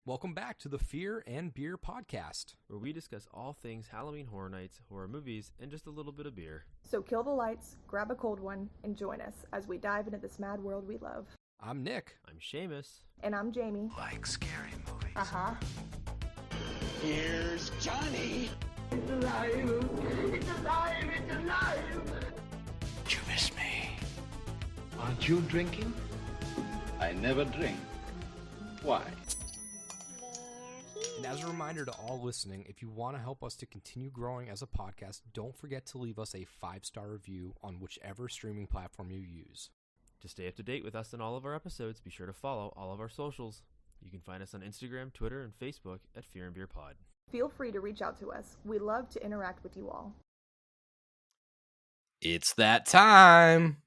Welcome back to the Fear and Beer podcast, where we discuss all things Halloween Horror Nights, horror movies, and just a little bit of beer. So kill the lights, grab a cold one, and join us as we dive into this mad world we love. I'm Nick. I'm Seamus. And I'm Jamie. Like scary movies. Uh-huh. Here's Johnny. It's alive! It's alive! It's alive! Did you miss me? Aren't you drinking? I never drink. Why? And as a reminder to all listening, if you want to help us to continue growing as a podcast, don't forget to leave us a 5-star review on whichever streaming platform you use. To stay up to date with us and all of our episodes, be sure to follow all of our socials. You can find us on Instagram, Twitter, and Facebook at Fear and Beer Pod. Feel free to reach out to us. We love to interact with you all. It's that time!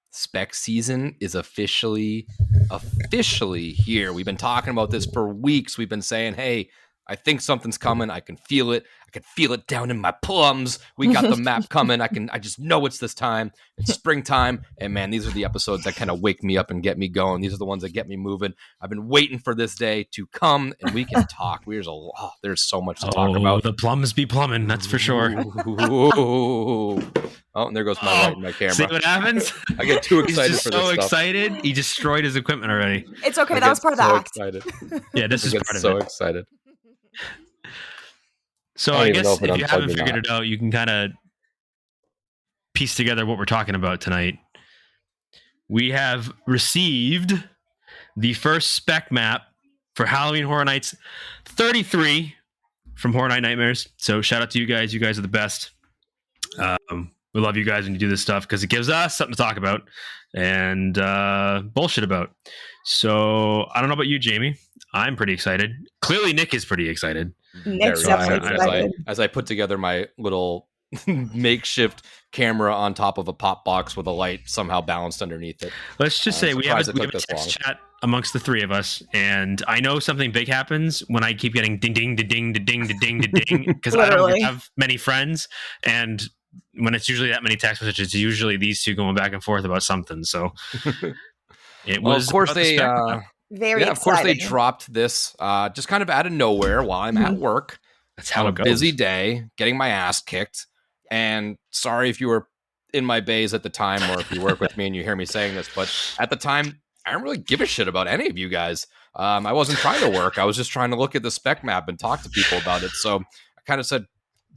Spec season is officially here. We've been talking about this for weeks. We've been saying, hey, I think something's coming. I can feel it. I can feel it down in my plums. We got the map coming. I just know it's this time. It's springtime. And man, these are the episodes that kind of wake me up and get me going. These are the ones that get me moving. I've been waiting for this day to come and we can talk. There's so much to talk about. The plums be plumbing, that's for sure. Oh, and there goes my light in my camera. See what happens? I get too excited He's just for this so stuff. excited. He destroyed his equipment already. It's okay. That was part of the act. Excited. Yeah, this is part of so it. Excited. So I guess if you haven't figured it out, you can kind of piece together what we're talking about tonight. We have received the first spec map for Halloween Horror Nights 33 from Horror Night Nightmares. So shout out to you guys. You guys are the best. We love you guys when you do this stuff because it gives us something to talk about and bullshit about. So I don't know about you, Jamie. I'm pretty excited. Clearly, Nick is pretty excited. Nick's definitely excited. As I put together my little makeshift camera on top of a pop box with a light somehow balanced underneath it. Let's just say we have a text chat amongst the three of us, and I know something big happens when I keep getting ding, ding, ding, ding, ding, ding, ding, because I don't have many friends, and when it's usually that many text messages, it's usually these two going back and forth about something. So it was. Of course, they. Of course, they dropped this just kind of out of nowhere while I'm at work. That's how it goes. Busy day, getting my ass kicked. And sorry if you were in my bays at the time, or if you work with me and you hear me saying this, but at the time, I don't really give a shit about any of you guys. I wasn't trying to work. I was just trying to look at the spec map and talk to people about it. So I kind of said,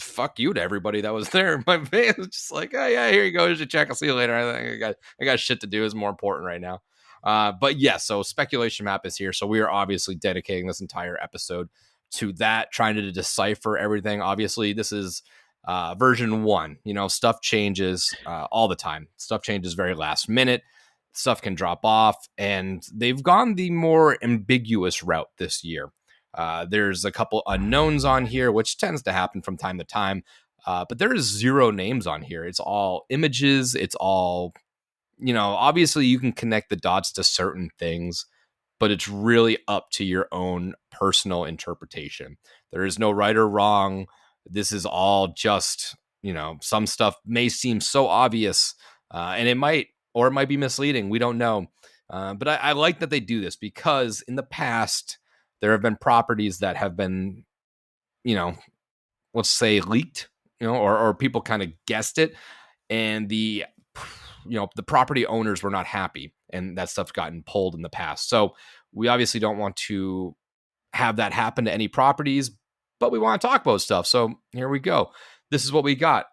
fuck you to everybody that was there in my bay. It's just like, oh yeah, here you go. Here's your check. I'll see you later. I got shit to do. Is more important right now. But yeah, so speculation map is here. So we are obviously dedicating this entire episode to that, trying to decipher everything. Obviously, this is version 1. You know, stuff changes all the time. Stuff changes very last minute. Stuff can drop off, and they've gone the more ambiguous route this year. There's a couple unknowns on here, which tends to happen from time to time. But there is 0 names on here. It's all images. It's all, you know, obviously you can connect the dots to certain things, but it's really up to your own personal interpretation. There is no right or wrong. This is all just, you know, some stuff may seem so obvious and it might be misleading. We don't know. But I like that they do this because in the past, there have been properties that have been, you know, let's say leaked, you know, or people kind of guessed it. And the property owners were not happy, and that stuff's gotten pulled in the past. So we obviously don't want to have that happen to any properties, but we want to talk about stuff. So here we go. This is what we got.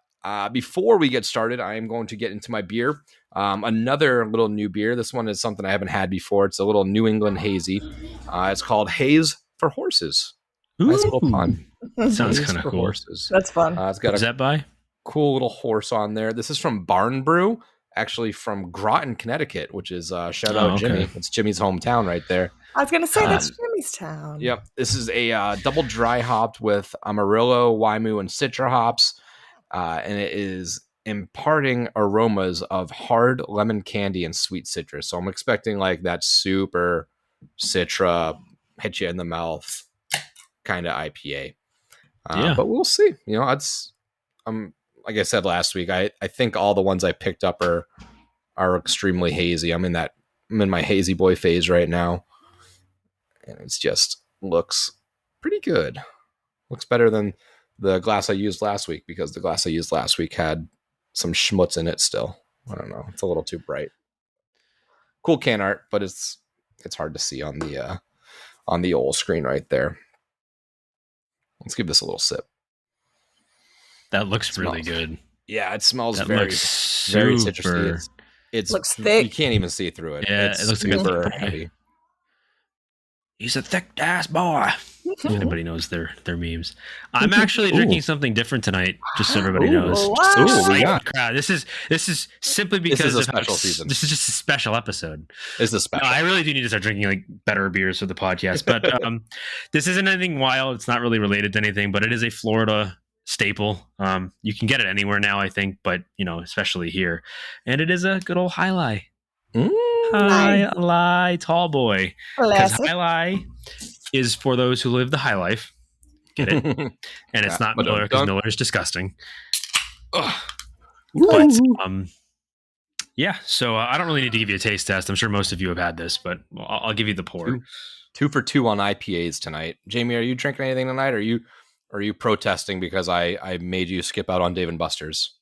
Before we get started, I am going to get into my beer. Another little new beer. This one is something I haven't had before. It's a little New England hazy. It's called Haze for Horses. Nice little pun. Sounds kind of cool. Horses. That's fun. It's got Is that by? Cool little horse on there. This is from Barn Brew, actually from Groton, Connecticut, which is shout out Jimmy. It's Jimmy's hometown right there. I was going to say that's Jimmy's town. Yep. This is a double dry hopped with Amarillo, Waimu, and Citra hops. And it is imparting aromas of hard lemon candy and sweet citrus. So I'm expecting like that super Citra, hit you in the mouth kind of IPA. But we'll see. You know, it's like I said last week, I think all the ones I picked up are extremely hazy. I'm in my hazy boy phase right now. And it's just looks pretty good. Looks better than the glass I used last week, because the glass I used last week had some schmutz in it still. I don't know. It's a little too bright. Cool can art, but it's hard to see on the old screen right there. Let's give this a little sip. That looks really good. Yeah, it smells That very looks very super. citrusy. It's Looks thick. You can't even see through it. Yeah, it's it looks like a super thick- heavy. He's a thick ass boy. If anybody knows their memes. I'm actually drinking something different tonight, just so everybody knows. Wow. Ooh, we got- Crowd. This is simply because This is a of how special season. This is just a special episode. This is special. No, I really do need to start drinking like better beers for the podcast. But this isn't anything wild. It's not really related to anything, but it is a Florida staple. You can get it anywhere now, I think, but especially here. And it is a good old High Lie. High Lie Tall Boy. Because Classic. High Lie is for those who live the high life. Get it? And it's not but Miller, because don't- Miller is disgusting. Ugh. But yeah, so I don't really need to give you a taste test. I'm sure most of you have had this, but I'll give you the pour. 2 for 2 on IPAs tonight. Jamie, are you drinking anything tonight? Or are you protesting because I made you skip out on Dave and Buster's?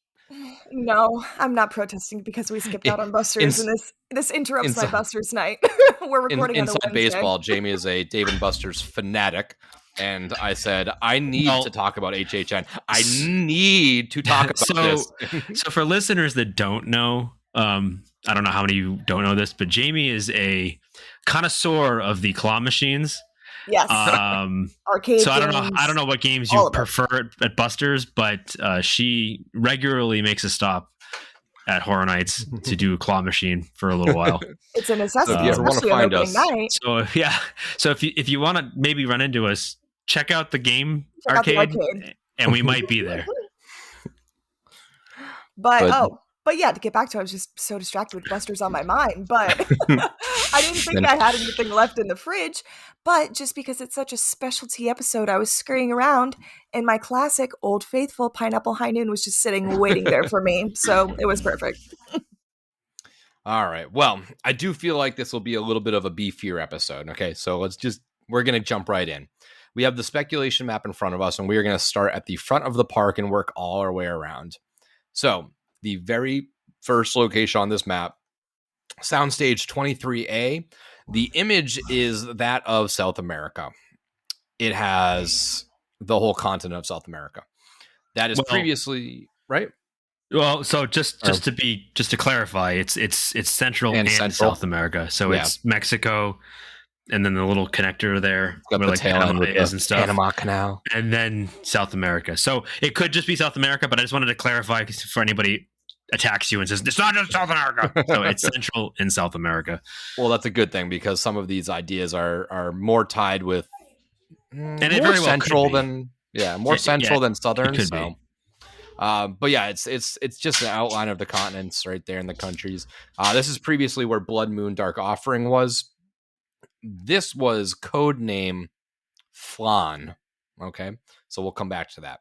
No, I'm not protesting because we skipped out on Buster's, and this interrupts my inside- Buster's night. We're recording on a Inside Wednesday. baseball, Jamie is a Dave and Buster's fanatic. And I said, I need to talk about HHN. I need to talk about this. So for listeners that don't know, I don't know how many of you don't know this, but Jamie is a connoisseur of the claw machines. Yes. Arcade. So I don't games. know what games all you of it. prefer at Buster's, but she regularly makes a stop at Horror Nights to do claw machine for a little while. It's a necessity, So if you ever wanna especially on find opening us- night. So yeah, so if you want to maybe run into us, check out the game Check out the arcade, arcade. and we might be there. But yeah, to get back to it, I was just so distracted with Buster's on my mind. But I didn't think I had anything left in the fridge. But just because it's such a specialty episode, I was scurrying around, and my classic Old Faithful Pineapple High Noon was just sitting waiting there for me. So it was perfect. All right. Well, I do feel like this will be a little bit of a beefier episode. Okay, so we're going to jump right in. We have the speculation map in front of us, and we are going to start at the front of the park and work all our way around. So the very first location on this map, Soundstage 23A, the image is that of South America. It has the whole continent of South America. That is previously, right? Well, so just to clarify, it's Central and South America. So it's Mexico, and then the little connector there, Got where the like tail Panama end is and stuff, Panama Canal, and then South America. So it could just be South America, but I just wanted to clarify for anybody attacks you and says it's not just South America. So it's Central and South America. Well, that's a good thing, because some of these ideas are more tied with And it more very well central could be. than more central than southern. It could So. be. But yeah, it's just an outline of the continents right there in the countries. This is previously where Blood Moon Dark Offering was. This was code name Flan. Okay, so we'll come back to that.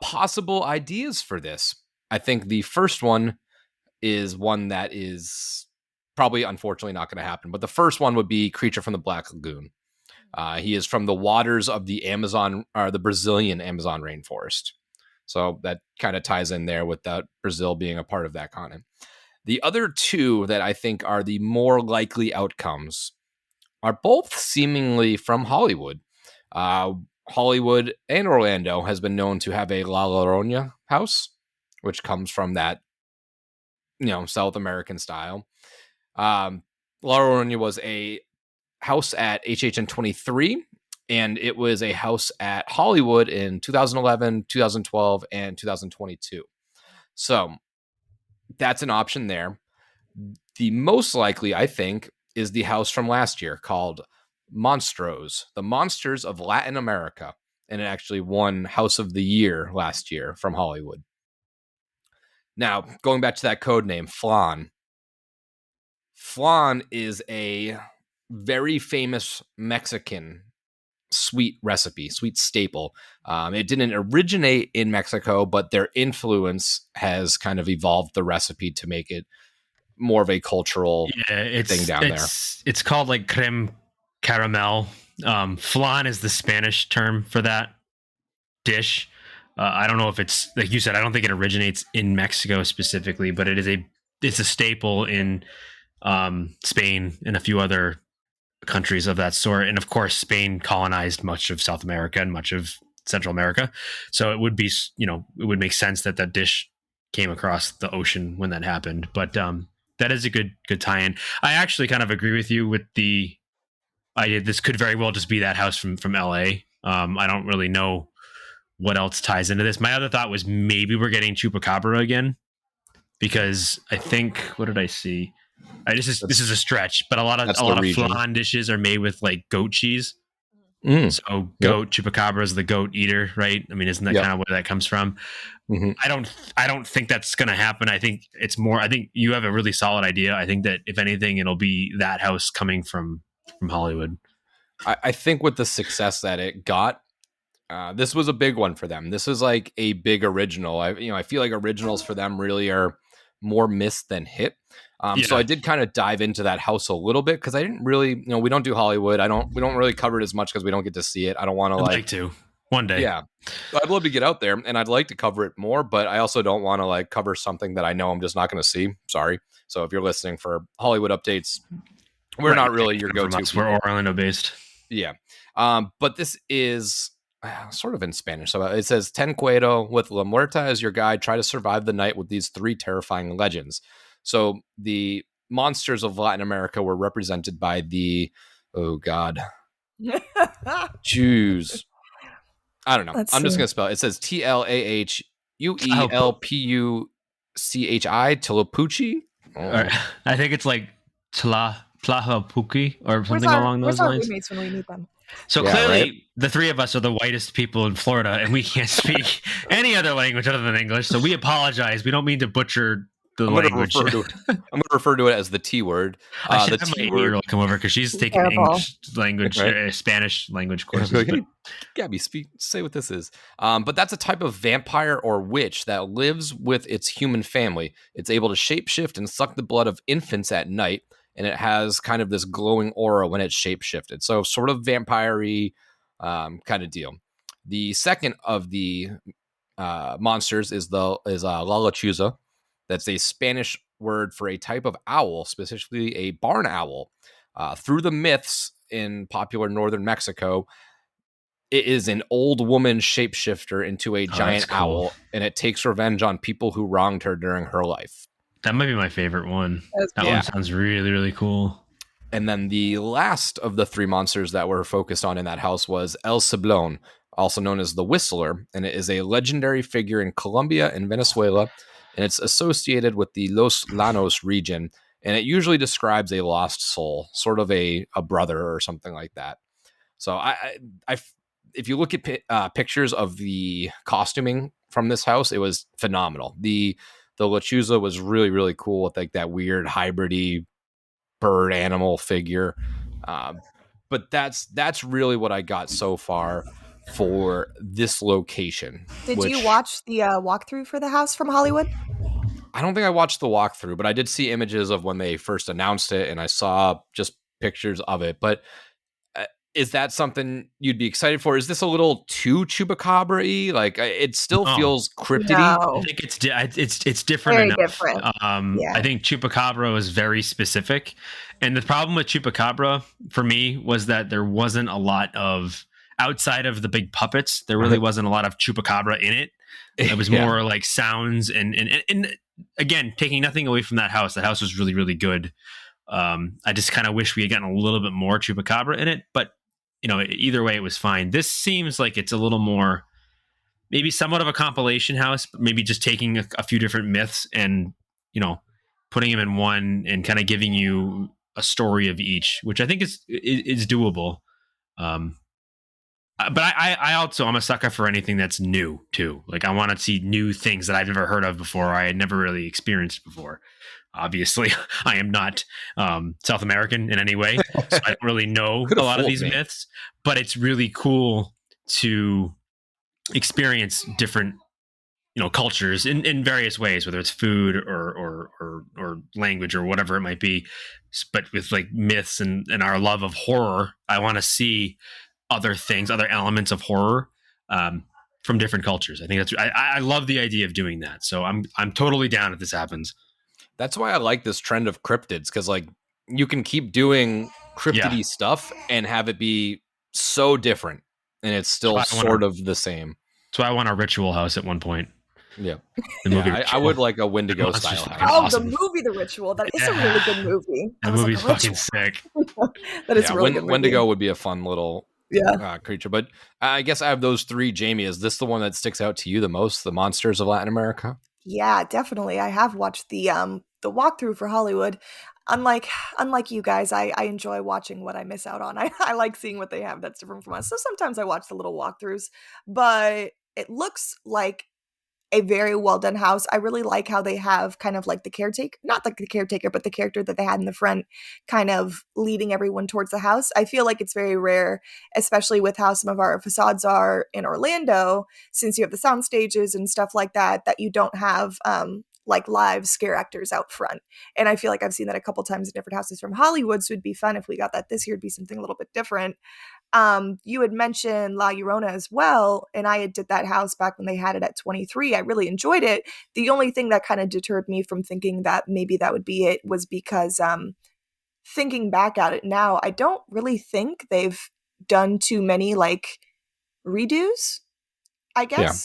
Possible ideas for this. I think the first one is one that is probably unfortunately not going to happen. But the first one would be Creature from the Black Lagoon. He is from the waters of the Amazon, or the Brazilian Amazon rainforest. So that kind of ties in there with that Brazil being a part of that continent. The other two that I think are the more likely outcomes are both seemingly from Hollywood. Hollywood and Orlando has been known to have a La Llorona house, which comes from that, South American style. La Llorona was a house at HHN 23, and it was a house at Hollywood in 2011, 2012, and 2022. So that's an option there. The most likely, I think, is the house from last year called Monstros, the Monsters of Latin America. And it actually won House of the Year last year from Hollywood. Now, going back to that code name, Flan. Flan is a very famous Mexican sweet recipe, sweet staple. It didn't originate in Mexico, but their influence has kind of evolved the recipe to make it more of a cultural thing down there. It's called like creme caramel, Flan is the Spanish term for that dish. I don't know if it's like you said. I don't think it originates in Mexico specifically, but it's a staple in Spain and a few other countries of that sort. And of course, Spain colonized much of South America and much of Central America. So it would be, it would make sense that that dish came across the ocean when that happened. But that is a good tie-in. I actually kind of agree with you with the idea. This could very well just be that house from LA. I don't really know what else ties into this. My other thought was maybe we're getting chupacabra again, because I think, what did I see? This is a stretch, but a lot of flan dishes are made with like goat cheese. So goat chupacabra is the goat eater, right? I mean, isn't that kind of where that comes from? Mm-hmm. I don't think that's going to happen. I think it's more. I think you have a really solid idea. I think that if anything, it'll be that house coming from Hollywood. I think with the success that it got, this was a big one for them. This is like a big original. I feel like originals for them really are more missed than hit. So I did kind of dive into that house a little bit because I didn't really, we don't do Hollywood. We don't really cover it as much because we don't get to see it. I don't want to like to one day. Yeah, I'd love to get out there and I'd like to cover it more, but I also don't want to like cover something that I know I'm just not going to see. Sorry. So if you're listening for Hollywood updates, we're not really your go-to. We're Orlando based. Yeah. But this is sort of in Spanish. So it says, Ten Cuero with La Muerta as your guide. Try to survive the night with these 3 terrifying legends. So the monsters of Latin America were represented by the, oh God, Jews. I don't know. I'm just going to spell it. It says Tlahuelpuchi, Tlapuchi. Oh. I think it's like Tlahuelpuki or something along those lines. Roommates when we meet them. So clearly, the 3 of us are the whitest people in Florida, and we can't speak any other language other than English. So we apologize. We don't mean to butcher the language. I'm going to refer to it as the T word. I should have my 8-year-old come over because she's taking English language, Spanish language courses. Gabby, say what this is. But that's a type of vampire or witch that lives with its human family. It's able to shapeshift and suck the blood of infants at night. And it has kind of this glowing aura when it's shapeshifted. So sort of vampire-y kind of deal. The second of the monsters is La Lechuza. That's a Spanish word for a type of owl, specifically a barn owl. Through the myths in popular northern Mexico, it is an old woman shapeshifter into a giant owl, and it takes revenge on people who wronged her during her life. That might be my favorite one. That one sounds really, really cool. And then the last of the 3 monsters that were focused on in that house was El Ciblon, also known as the Whistler. And it is a legendary figure in Colombia and Venezuela. And it's associated with the Los Llanos region. And it usually describes a lost soul, sort of a brother or something like that. So if you look at pictures of the costuming from this house, it was phenomenal. The Lechuza was really, really cool with like that weird hybrid-y bird animal figure. But that's really what I got so far for this location. Did you watch the walkthrough for the house from Hollywood? I don't think I watched the walkthrough, but I did see images of when they first announced it, and I saw just pictures of it. But is that something you'd be excited for? Is this a little too chupacabra-y? Like it still feels cryptid-y. No. I think it's different Very enough. Different. I think chupacabra is very specific, and the problem with chupacabra for me was that there wasn't a lot of outside of the big puppets. There really wasn't a lot of chupacabra in it. It was more like sounds and again, taking nothing away from that house. That house was really, really good. I just kind of wish we had gotten a little bit more chupacabra in it, but either way, it was fine. This seems like it's a little more, maybe somewhat of a compilation house, but maybe just taking a few different myths and, putting them in one and kind of giving you a story of each, which I think is doable. But I'm a sucker for anything that's new too. Like I want to see new things that I've never heard of before, or I had never really experienced before. Obviously, I am not South American in any way, so I don't really know a lot of these myths. But it's really cool to experience different cultures in various ways, whether it's food or language or whatever it might be. But with like myths and our love of horror, I want to see other things, other elements of horror from different cultures. I think I love the idea of doing that. So I'm totally down if this happens. That's why I like this trend of cryptids, because like you can keep doing cryptidy stuff and have it be so different, and it's still sort of the same. So I want a ritual house at one point. Yeah, the movie. I would like a Wendigo style house. Awesome. The movie, The Ritual. That is a really good movie. The movie's fucking sick. That is really good. Wendigo would be a fun little creature. But I guess I have those three. Jamie, is this the one that sticks out to you the most? The monsters of Latin America? Yeah, definitely. I have watched the walkthrough for Hollywood. Unlike you guys, I enjoy watching what I miss out on. I like seeing what they have that's different from us. So sometimes I watch the little walkthroughs, but it looks like a very well done house. I really like how they have kind of like the caretaker, not like the caretaker, but the character that they had in the front kind of leading everyone towards the house. I feel like it's very rare, especially with how some of our facades are in Orlando, since you have the sound stages and stuff like that, that you don't have like live scare actors out front. And I feel like I've seen that a couple times in different houses from Hollywood. So it'd be fun if we got that this year. It'd be something a little bit different. You had mentioned La Llorona as well, and I did that house back when they had it at 23. I really enjoyed it. The only thing that kind of deterred me from thinking that maybe that would be it was because thinking back at it now, I don't really think they've done too many like redos, I guess. Yeah.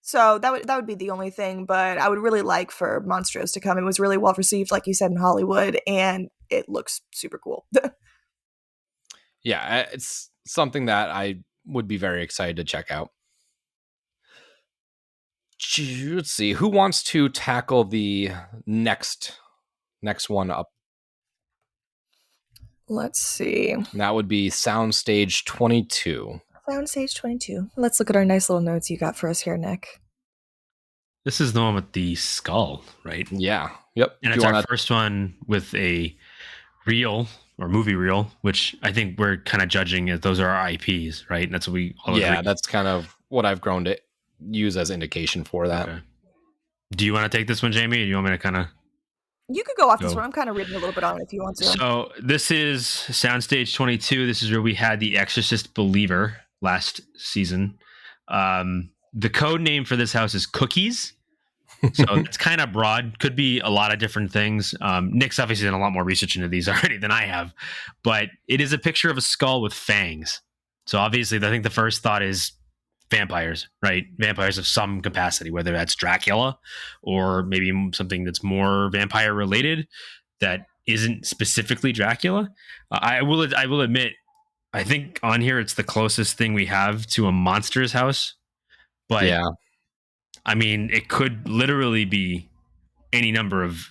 So that would be the only thing, but I would really like for Monstros to come. It was really well received, like you said, in Hollywood, and it looks super cool. Yeah, it's something that I would be very excited to check out. Let's see, who wants to tackle the next one up? Let's see. That would be Soundstage 22. Soundstage 22. Let's look at our nice little notes you got for us here, Nick. This is the one with the skull, right? Yeah. Yep. And it's our first one with a reel or movie reel, which I think we're kind of judging as those are our IPs, right? And that's what we all agree. That's kind of what I've grown to use as indication for that. Okay. Do you want to take this one, Jamie? Or do you want me to kind of... You could go off this one. I'm kind of reading a little bit on it if you want to. So this is Soundstage 22. This is where we had The Exorcist Believer last season. The code name for this house is Cookies. So it's kind of broad. Could be a lot of different things. Nick's obviously done a lot more research into these already than I have. But it is a picture of a skull with fangs. So obviously, I think the first thought is vampires, right? Vampires of some capacity, whether that's Dracula or maybe something that's more vampire related that isn't specifically Dracula. I will admit, I think on here it's the closest thing we have to a monster's house. But yeah, I mean, it could literally be any number of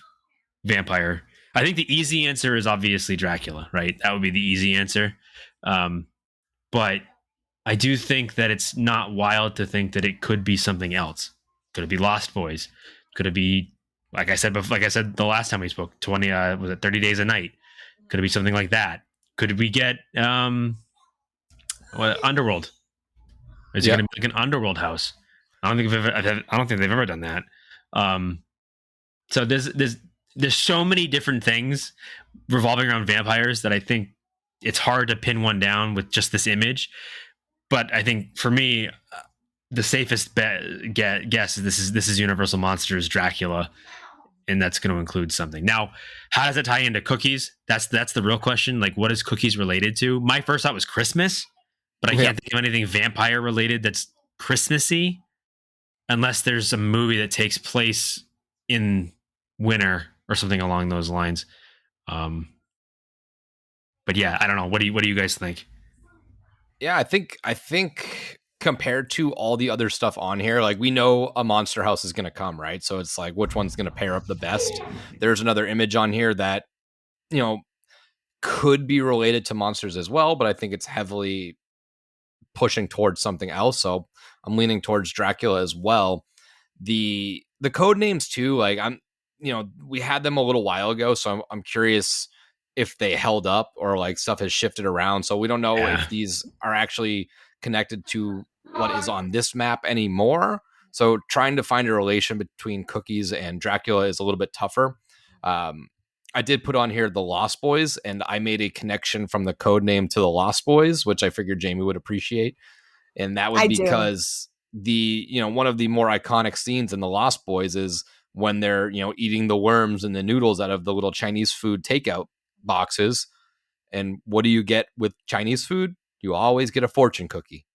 vampire. I think the easy answer is obviously Dracula, right? That would be the easy answer. But I do think that it's not wild to think that it could be something else. Could it be Lost Boys? Could it be, like I said the last time we spoke, 30 Days a Night? Could it be something like that? Could we get Underworld? Is it going to be like an Underworld house? I don't think they've ever done that. So there's so many different things revolving around vampires that I think it's hard to pin one down with just this image. But I think for me, the safest guess is this is Universal Monsters Dracula, and that's going to include something. Now, how does it tie into Cookies? That's the real question. Like, what is Cookies related to? My first thought was Christmas, but I can't think of anything vampire related that's Christmassy, unless there's a movie that takes place in winter or something along those lines. But yeah, I don't know. What do you guys think? Yeah, I think compared to all the other stuff on here, like we know a monster house is going to come, right? So it's like, which one's going to pair up the best? There's another image on here that, could be related to monsters as well, but I think it's heavily pushing towards something else. So I'm leaning towards Dracula as well. The code names too, like we had them a little while ago, so I'm curious if they held up or like stuff has shifted around. So we don't know if these are actually connected to what is on this map anymore, So trying to find a relation between Cookies and Dracula is a little bit tougher. I did put on here the Lost Boys, and I made a connection from the code name to the Lost Boys, which I figured Jamie would appreciate. And that was I do. because one of the more iconic scenes in the Lost Boys is when they're, eating the worms and the noodles out of the little Chinese food takeout boxes. And what do you get with Chinese food? You always get a fortune cookie.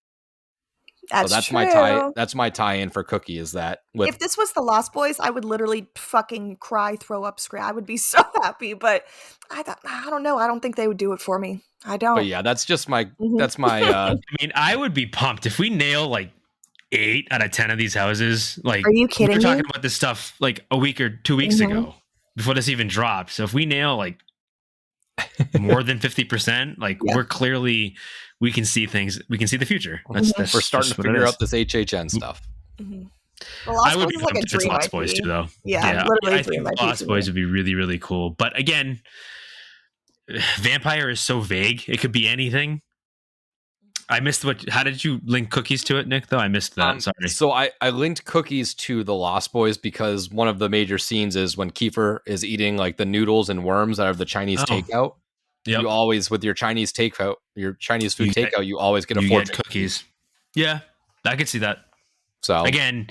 That's true. That's my tie-in for Cookie. Is that if this was the Lost Boys, I would literally fucking cry, throw up, scream. I would be so happy. But I don't know. I don't think they would do it for me. I don't. But yeah, that's just my. Mhm. That's my. I mean, I would be pumped if we nail like 8 out of 10 of these houses. Like, are you kidding we were talking me? about this stuff like a week or 2 weeks ago before this even dropped. So if we nail like more than 50%, like we can see things. We can see the future. That's we're starting to figure out this HHN stuff. Mm-hmm. I would be pumped if it's Lost Boys too, though. Yeah, literally I think Lost Boys would be really, really cool. But again, vampire is so vague; it could be anything. I missed how did you link Cookies to it, Nick? Though I missed that. Sorry. So I linked Cookies to the Lost Boys because one of the major scenes is when Kiefer is eating like the noodles and worms out of the Chinese takeout. Yep. You always, with your Chinese takeout, your Chinese food takeout, you always get a fortune cookies. Yeah, I could see that. So again,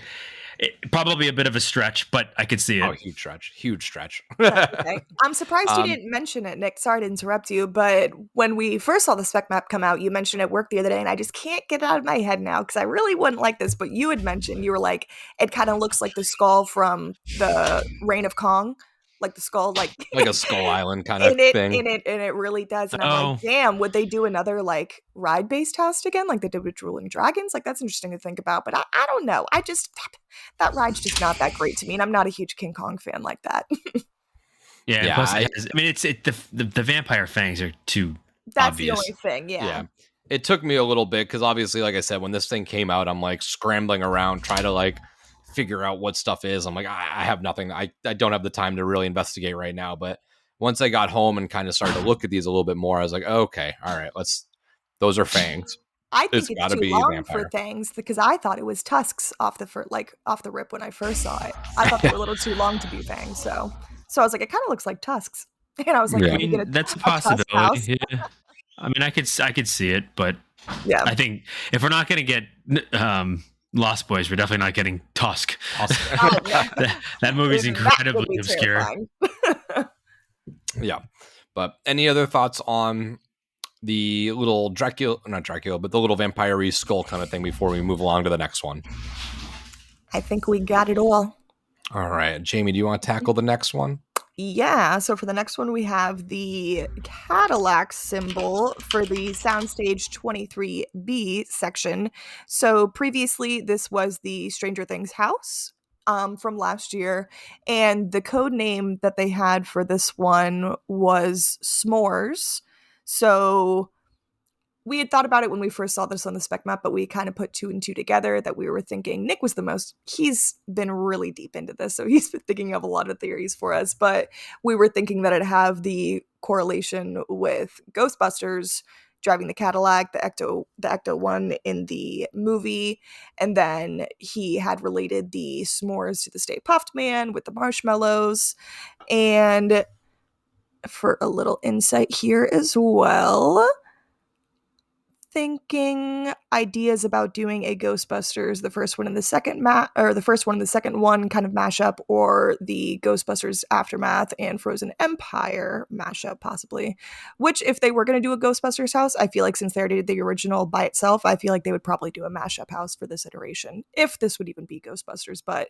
probably a bit of a stretch, but I could see it. Oh, huge stretch. Okay. I'm surprised you didn't mention it, Nick. Sorry to interrupt you, but when we first saw the spec map come out, you mentioned at work the other day, and I just can't get it out of my head now because I really wouldn't like this. But you had mentioned, you were like, it kind of looks like the skull from the Reign of Kong. Like the skull, like a Skull Island kind of thing. And it really does. And I'm like, damn, would they do another like ride-based house again, like they did with Drooling Dragons? Like that's interesting to think about. But I don't know. I just that ride's just not that great to me, and I'm not a huge King Kong fan like that. Yeah. Plus the vampire fangs are too. That's obvious. the only thing. Yeah. It took me a little bit because obviously, like I said, when this thing came out, I'm like scrambling around trying to like figure out what stuff is. I'm like, I have nothing. I don't have the time to really investigate right now. But once I got home and kind of started to look at these a little bit more, I was like, okay, all right, those are fangs. I think it's too long for fangs because I thought it was tusks off the rip when I first saw it. I thought they were a little too long to be fangs. So I was like, it kind of looks like tusks. And I was like, I mean, that's a possibility. Yeah. I mean, I could see it, but yeah, I think if we're not going to get Lost Boys, we're definitely not getting Tusk. That movie's incredibly obscure. Yeah. But any other thoughts on the little not Dracula, but the little vampire-y skull kind of thing before we move along to the next one? I think we got it all. All right. Jamie, do you want to tackle the next one? Yeah, so for the next one, we have the Cadillac symbol for the Soundstage 23B section. So previously, this was the Stranger Things house from last year, and the code name that they had for this one was S'mores. So we had thought about it when we first saw this on the spec map, but we kind of put 2 and 2 together that we were thinking Nick was he's been really deep into this, so he's been thinking of a lot of theories for us, but we were thinking that it'd have the correlation with Ghostbusters driving the Cadillac, the Ecto one in the movie, and then he had related the s'mores to the Stay Puft Man with the marshmallows, and for a little insight here as well, thinking ideas about doing a Ghostbusters, the first one and the second one kind of mashup, or the Ghostbusters Aftermath and Frozen Empire mashup possibly, which if they were going to do a Ghostbusters house, I feel like since they already did the original by itself, I feel like they would probably do a mashup house for this iteration, if this would even be Ghostbusters. But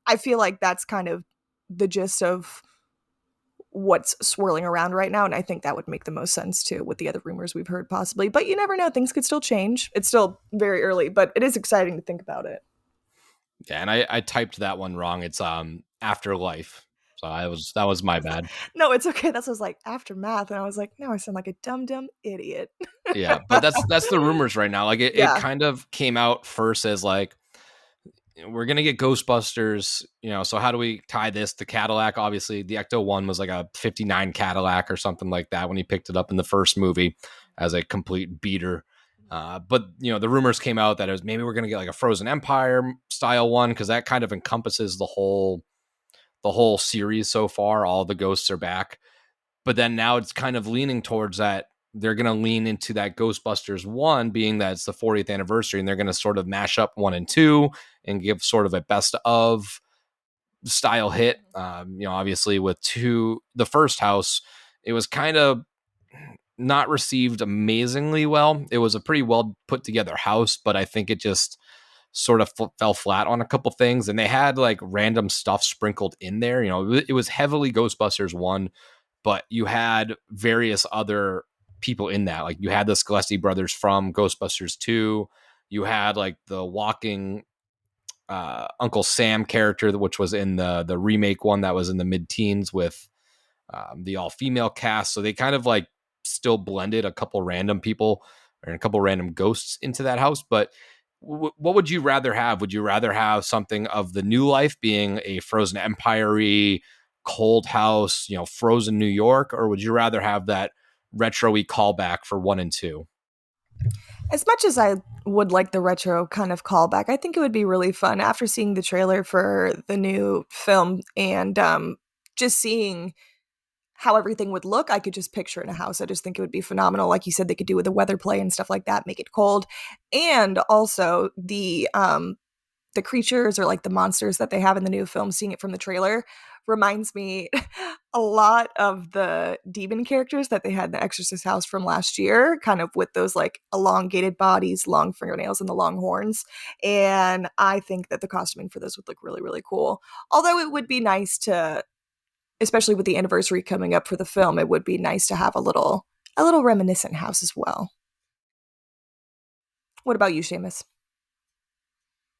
I feel like that's kind of the gist of what's swirling around right now, and I think that would make the most sense too with the other rumors we've heard possibly, but you never know, things could still change. It's still very early, but it is exciting to think about it. Yeah, and I typed that one wrong. It's Afterlife, so that was my bad. No, it's okay. That's what I was like, Aftermath, and I was like, no, I sound like a dumb idiot. Yeah, but that's the rumors right now. Like it kind of came out first as like, we're going to get Ghostbusters, so how do we tie this to Cadillac? Obviously, the Ecto 1 was like a 59 Cadillac or something like that when he picked it up in the first movie as a complete beater. But the rumors came out that it was maybe we're going to get like a Frozen Empire style one, because that kind of encompasses the whole series so far. All the ghosts are back, but then now it's kind of leaning towards that. They're going to lean into that Ghostbusters 1, being that it's the 40th anniversary, and they're going to sort of mash up 1 and 2 and give sort of a best of style hit. Obviously with the first house, it was kind of not received amazingly well. It was a pretty well put together house, but I think it just sort of fell flat on a couple things, and they had like random stuff sprinkled in there. It was heavily Ghostbusters 1, but you had various other people in that. Like you had the Scalesi brothers from Ghostbusters 2. You had like the walking Uncle Sam character, which was in the remake one that was in the mid-teens with the all-female cast. So they kind of like still blended a couple random people or a couple random ghosts into that house. But what would you rather have? Would you rather have something of the new life being a Frozen Empire-y, cold house, frozen New York, or would you rather have that retro-y callback for 1 and 2? As much as I would like the retro kind of callback, I think it would be really fun after seeing the trailer for the new film and just seeing how everything would look. I could just picture in a house. I just think it would be phenomenal. Like you said, they could do with the weather play and stuff like that, make it cold. And also the creatures or like the monsters that they have in the new film, seeing it from the trailer reminds me a lot of the demon characters that they had in the Exorcist house from last year, kind of with those like elongated bodies, long fingernails, and the long horns. And I think that the costuming for this would look really, really cool. Although it would be nice to, especially with the anniversary coming up for the film, it would be nice to have a little reminiscent house as well. What about you, Seamus?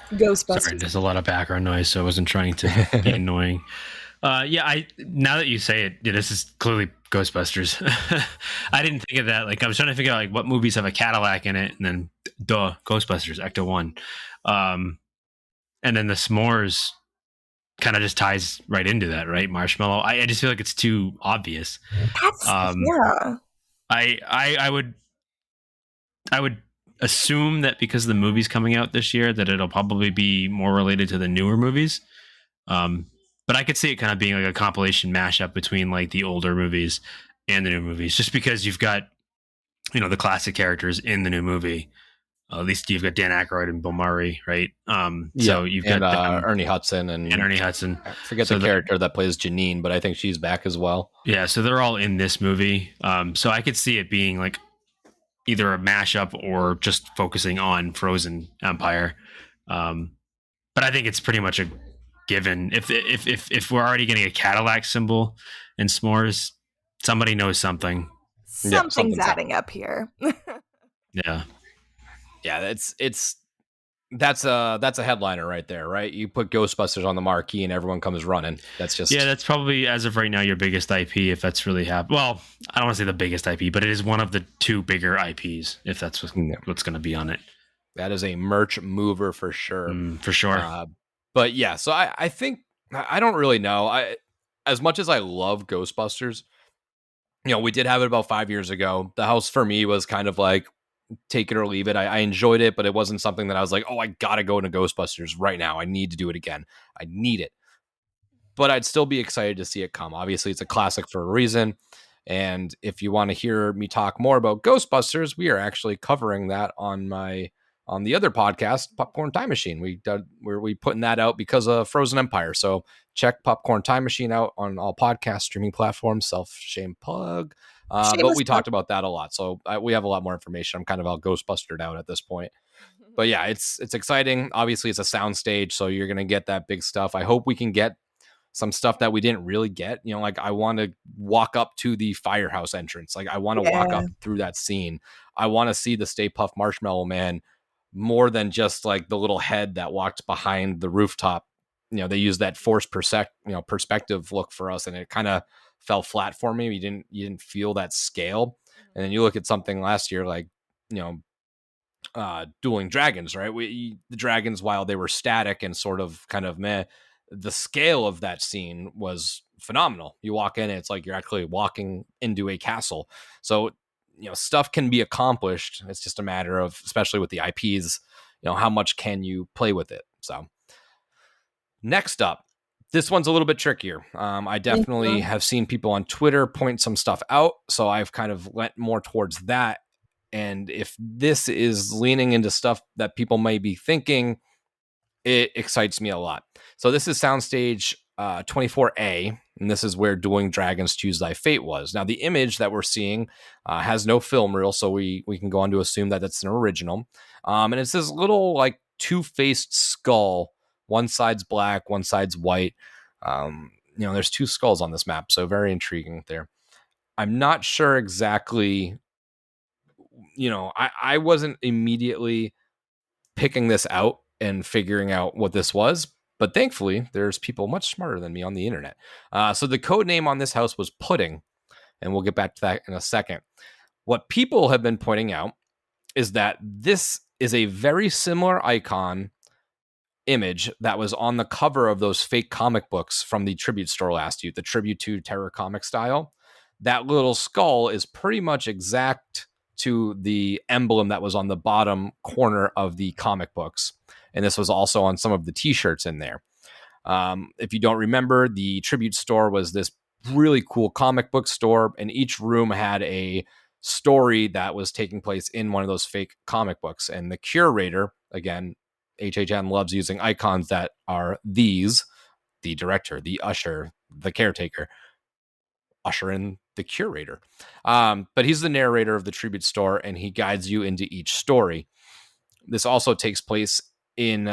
Ghostbusters. Sorry, there's a lot of background noise, so I wasn't trying to be annoying. Now that you say it, this is clearly Ghostbusters. I didn't think of that. Like, I was trying to figure out like what movies have a Cadillac in it, and then Ghostbusters, Ecto 1. And then the s'mores kind of just ties right into that, right? Marshmallow. I just feel like it's too obvious. Yeah. I would assume that because the movie's coming out this year, that it'll probably be more related to the newer movies. But I could see it kind of being like a compilation mashup between like the older movies and the new movies, just because you've got, the classic characters in the new movie. At least you've got Dan Aykroyd and Bill Murray, right? So you've got Ernie Hudson and Ernie Hudson. I forget the character that plays Janine, but I think she's back as well. Yeah, so they're all in this movie. So I could see it being like either a mashup or just focusing on Frozen Empire. But I think it's pretty much a given. If we're already getting a Cadillac symbol in s'mores, somebody knows something. Something's adding up here. Yeah. That's a headliner right there, right? You put Ghostbusters on the marquee and everyone comes running. That's probably, as of right now, your biggest IP, if that's really happened. Well, I don't want to say the biggest IP, but it is one of the two bigger IPs, if that's what's going to be on it. That is a merch mover for sure. For sure. But yeah, so I think, I don't really know. As much as I love Ghostbusters, we did have it about 5 years ago. The house for me was kind of like, take it or leave it. I enjoyed it, but it wasn't something that I was like, oh, I gotta go into Ghostbusters right now. I need to do it again. I need it. But I'd still be excited to see it come. Obviously, it's a classic for a reason. And if you want to hear me talk more about Ghostbusters, we are actually covering that on the other podcast, Popcorn Time Machine. We putting that out because of Frozen Empire. So check Popcorn Time Machine out on all podcast streaming platforms. Self-shame plug. But we talked about that a lot. So we have a lot more information. I'm kind of all Ghostbustered out at this point. But yeah, it's exciting. Obviously, it's a soundstage, so you're going to get that big stuff. I hope we can get some stuff that we didn't really get. Like I want to walk up to the firehouse entrance. Like I want to walk up through that scene. I want to see the Stay Puft Marshmallow Man more than just like the little head that walked behind the rooftop. They used that forced perspective look for us, and it kind of fell flat for me. You didn't feel that scale. And then you look at something last year like Dueling Dragons, right? The dragons, while they were static and sort of kind of meh, the scale of that scene was phenomenal. You walk in, it's like you're actually walking into a castle. So stuff can be accomplished. It's just a matter of, especially with the IPs, how much can you play with it. So next up, this one's a little bit trickier. I definitely have seen people on Twitter point some stuff out, so I've kind of went more towards that. And if this is leaning into stuff that people may be thinking, it excites me a lot. So this is Soundstage 24A, and this is where Dueling Dragons Choose Thy Fate was. Now, the image that we're seeing has no film reel, so we can go on to assume that it's an original. And it's this little like two-faced skull. One side's black, one side's white. There's two skulls on this map, so very intriguing there. I'm not sure exactly. I wasn't immediately picking this out and figuring out what this was, but thankfully there's people much smarter than me on the internet. So the code name on this house was Pudding, and we'll get back to that in a second. What people have been pointing out is that this is a very similar icon image that was on the cover of those fake comic books from the Tribute store last year, the Tribute to Terror comic style. That little skull is pretty much exact to the emblem that was on the bottom corner of the comic books. And this was also on some of the t-shirts in there. If you don't remember, the Tribute store was this really cool comic book store, and each room had a story that was taking place in one of those fake comic books. And the curator, again, HHN loves using icons that are these: the director, the usher, the caretaker, usher in the curator. But he's the narrator of the Tribute store, and he guides you into each story. This also takes place in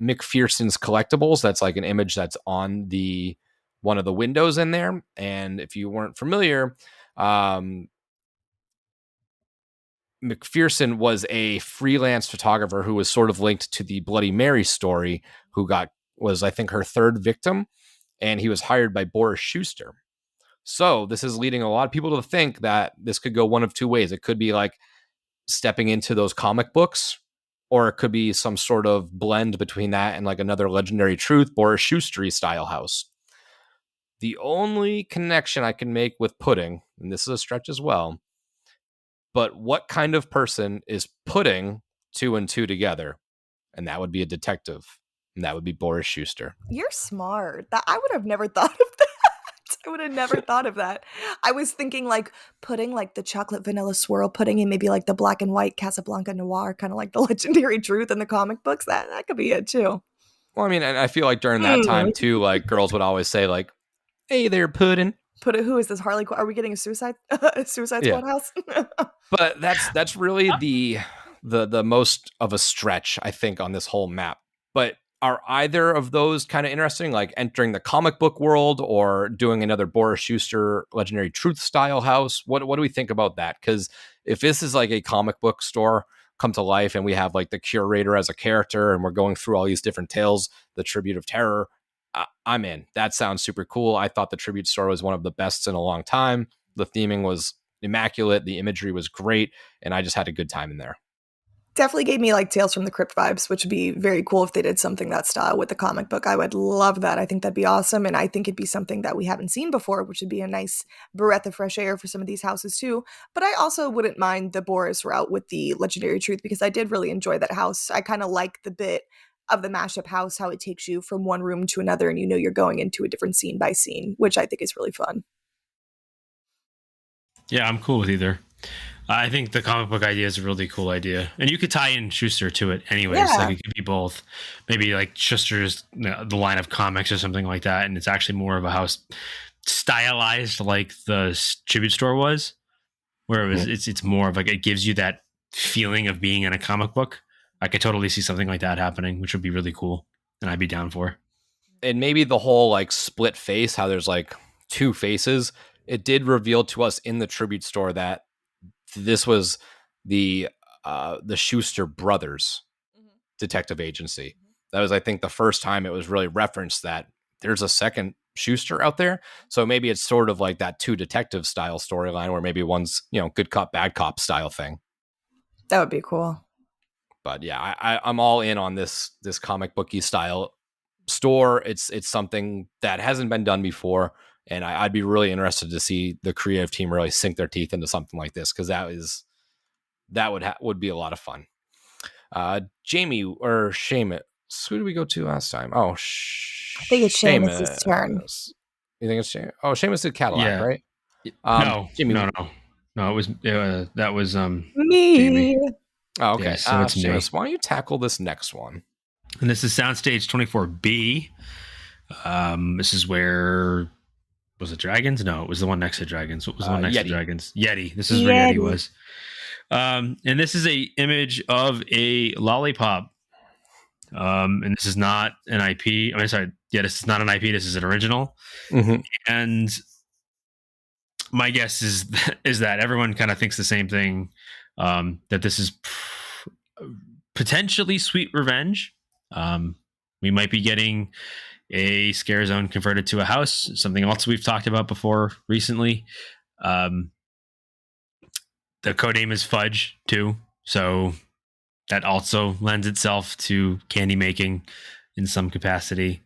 McPherson's Collectibles. That's like an image that's on the one of the windows in there. And if you weren't familiar, McPherson was a freelance photographer who was sort of linked to the Bloody Mary story, who was, I think, her third victim, and he was hired by Boris Schuster. So this is leading a lot of people to think that this could go one of two ways. It could be like stepping into those comic books, or it could be some sort of blend between that and like another Legendary Truth, Boris Schuster style house. The only connection I can make with Pudding, and this is a stretch as well, but what kind of person is putting 2 and 2 together? And that would be a detective, and that would be Boris Schuster. You're smart. I would have never thought of that. I would have never thought of that. I was thinking like putting like the chocolate vanilla swirl pudding and maybe like the black and white Casablanca Noir, kind of like the Legendary Truth in the comic books. That could be it too. Well, I mean, and I feel like during that time too, like girls would always say like, "Hey there, Pudding." Who is this, Harley Quinn? Are we getting a Suicide Squad house? But that's really the most of a stretch, I think, on this whole map. But are either of those kind of interesting, like entering the comic book world or doing another Boris Schuster Legendary Truth style house? What do we think about that? Because if this is like a comic book store come to life and we have like the curator as a character and we're going through all these different tales, the Tribute of Terror, I'm in. That sounds super cool. I thought the Tribute store was one of the best in a long time. The theming was immaculate. The imagery was great. And I just had a good time in there. Definitely gave me like Tales from the Crypt vibes, which would be very cool if they did something that style with the comic book. I would love that. I think that'd be awesome. And I think it'd be something that we haven't seen before, which would be a nice breath of fresh air for some of these houses too. But I also wouldn't mind the Boris route with the Legendary Truth, because I did really enjoy that house. I kind of like the bit of the mashup house, how it takes you from one room to another and you're going into a different scene by scene, which I think is really fun. Yeah, I'm cool with either. I think the comic book idea is a really cool idea, and you could tie in Schuster to it anyways. Yeah. Like it could be both, maybe like Schuster's the line of comics or something like that, and it's actually more of a house stylized like the Tribute store was, where it was it's more of like it gives you that feeling of being in a comic book. I could totally see something like that happening, which would be really cool, and I'd be down for. And maybe the whole like split face, how there's like two faces. It did reveal to us in the Tribute store that this was the Schuster brothers detective agency. That was, I think, the first time it was really referenced that there's a second Schuster out there. So maybe it's sort of like that two detective style storyline where maybe one's, good cop, bad cop style thing. That would be cool. But yeah, I'm all in on this comic booky style store. It's something that hasn't been done before. And I'd be really interested to see the creative team really sink their teeth into something like this, because that would be a lot of fun. Jamie or Seamus, who did we go to last time? Oh, I think it's Seamus' turn. You think it's Seamus? Oh, Seamus did Cadillac, Yeah. right? No, Jamie. No, it was that was Me. Jamie. Oh, okay. Yeah, so it's me. Seamus, why don't you tackle this next one? And this is Soundstage 24B. This is where, was it Dragons? No, it was the one next to Dragons. What was the one next to Dragons? Yeti. This is where Yeti was. And this is a image of a lollipop. And this is not an IP. I mean, sorry. Yeah, this is not an IP. This is an original. Mm-hmm. And my guess is that everyone kind of thinks the same thing. That this is potentially Sweet Revenge. We might be getting a scare zone converted to a house. Something else we've talked about before recently. The code name is Fudge too, so that also lends itself to candy making in some capacity.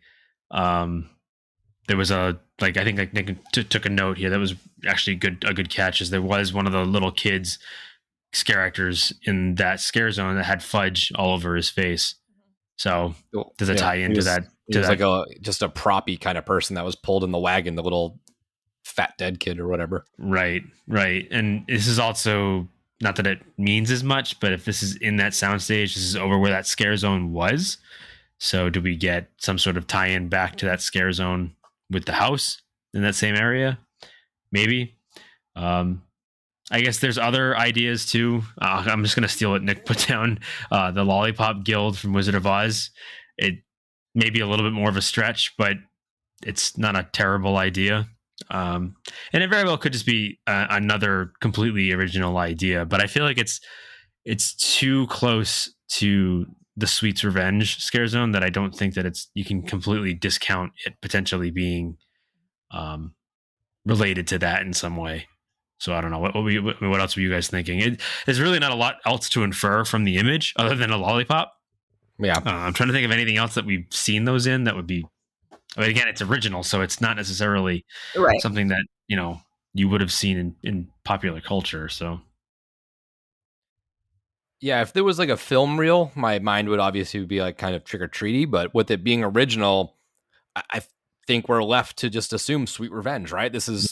There was I think Nick took a note here that was actually a good catch, as there was one of the little kids scare actors in that scare zone that had fudge all over his face. So does it tie into that? He was like just a proppy kind of person that was pulled in the wagon, the little fat dead kid or whatever. Right. And this is also, not that it means as much, but if this is in that soundstage, this is over where that scare zone was. So do we get some sort of tie-in back to that scare zone with the house in that same area? Maybe. I guess there's other ideas too. I'm just going to steal what Nick put down. The Lollipop Guild from Wizard of Oz. It may be a little bit more of a stretch, but it's not a terrible idea. And it very well could just be another completely original idea. But I feel like it's too close to the Sweet's Revenge scare zone that I don't think that you can completely discount it potentially being related to that in some way. So I don't know. What else were you guys thinking? There's really not a lot else to infer from the image other than a lollipop. Yeah. I'm trying to think of anything else that we've seen those in that would be. I mean, again, it's original, so it's not necessarily something that you would have seen in popular culture. So. Yeah, if there was like a film reel, my mind would obviously be like kind of trick or treaty. But with it being original, I think we're left to just assume Sweet Revenge, right? This is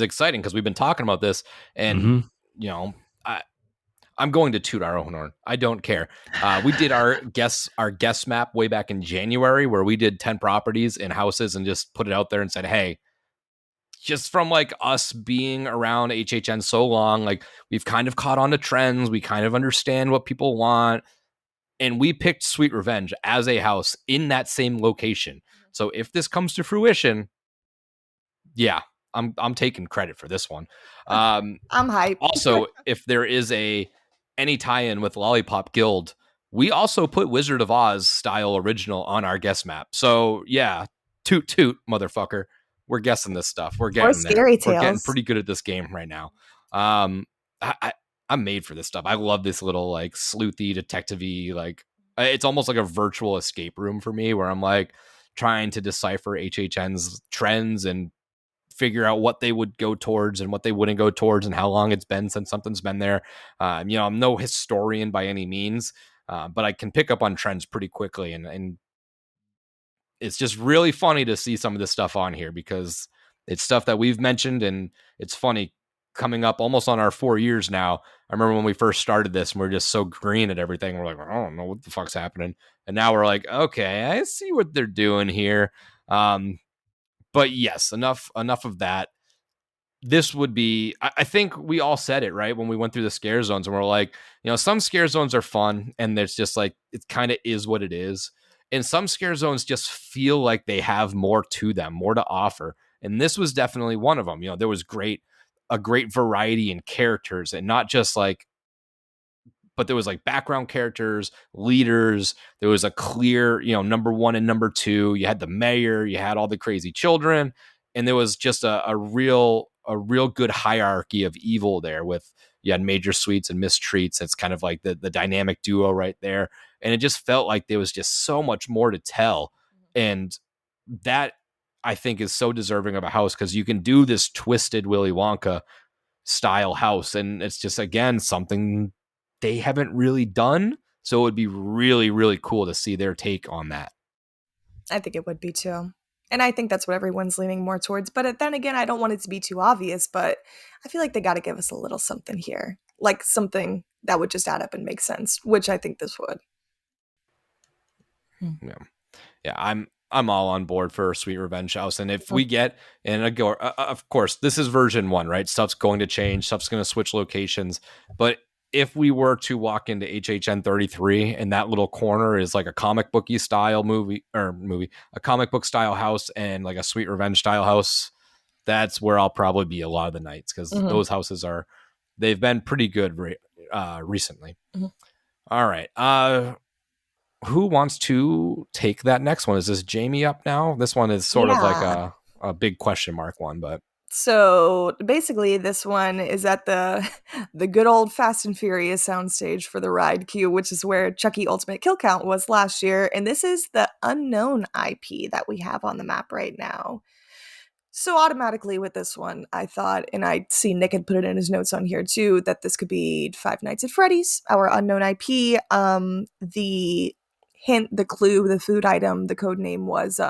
exciting because we've been talking about this, and I'm going to toot our own horn. I don't care. We did our guess map way back in January, where we did 10 properties and houses and just put it out there and said, hey, just from like us being around HHN so long, like we've kind of caught on to trends. We kind of understand what people want. And we picked Sweet Revenge as a house in that same location. So if this comes to fruition, yeah, I'm taking credit for this one. I'm hyped. Also, if there is any tie-in with Lollipop Guild, we also put Wizard of Oz style original on our guess map. So yeah, toot motherfucker. We're guessing this stuff. We're getting there. Scary Tales. We're getting pretty good at this game right now. I'm made for this stuff. I love this little like sleuthy detective-y, like it's almost like a virtual escape room for me, where I'm like trying to decipher HHN's trends and figure out what they would go towards and what they wouldn't go towards and how long it's been since something's been there. I'm no historian by any means, but I can pick up on trends pretty quickly. And it's just really funny to see some of this stuff on here, because it's stuff that we've mentioned, and it's funny coming up almost on our 4 years now. I remember when we first started this and we're just so green at everything. We're like, I don't know what the fuck's happening. And now we're like, okay, I see what they're doing here. But yes, enough of that. This would be, I think we all said it, right? When we went through the scare zones, and we're like, some scare zones are fun, and there's just like, it kind of is what it is. And some scare zones just feel like they have more to them, more to offer. And this was definitely one of them. There was a great variety in characters, and not just like, but there was like background characters, leaders. There was a clear, number one and number two. You had the mayor, you had all the crazy children, and there was just a real good hierarchy of evil there. With you had Major Sweets and Mistreats. It's kind of like the dynamic duo right there, and it just felt like there was just so much more to tell. And that, I think is so deserving of a house, because you can do this twisted Willy Wonka style house, and it's just, again, something they haven't really done. So it would be really, really cool to see their take on that. I think it would be too. And I think that's what everyone's leaning more towards. But then again, I don't want it to be too obvious, but I feel like they got to give us a little something here. Like something that would just add up and make sense, which I think this would. Yeah, I'm all on board for Sweet Revenge House. And if we get, and of course, this is version 1, right? Stuff's going to change. Stuff's going to switch locations. But if we were to walk into HHN 33 and that little corner is like a comic booky style a comic book style house and like a Sweet Revenge style house, that's where I'll probably be a lot of the nights, because those houses they've been pretty good recently. All right. Who wants to take that next one? Is this Jamie up now? This one is sort of like a big question mark one, but. So basically, this one is at the good old Fast and Furious soundstage for the ride queue, which is where Chucky Ultimate Kill Count was last year. And this is the unknown IP that we have on the map right now. So automatically with this one, I thought, and I see Nick had put it in his notes on here too, that this could be Five Nights at Freddy's, our unknown IP. The hint, the clue, the food item, the code name was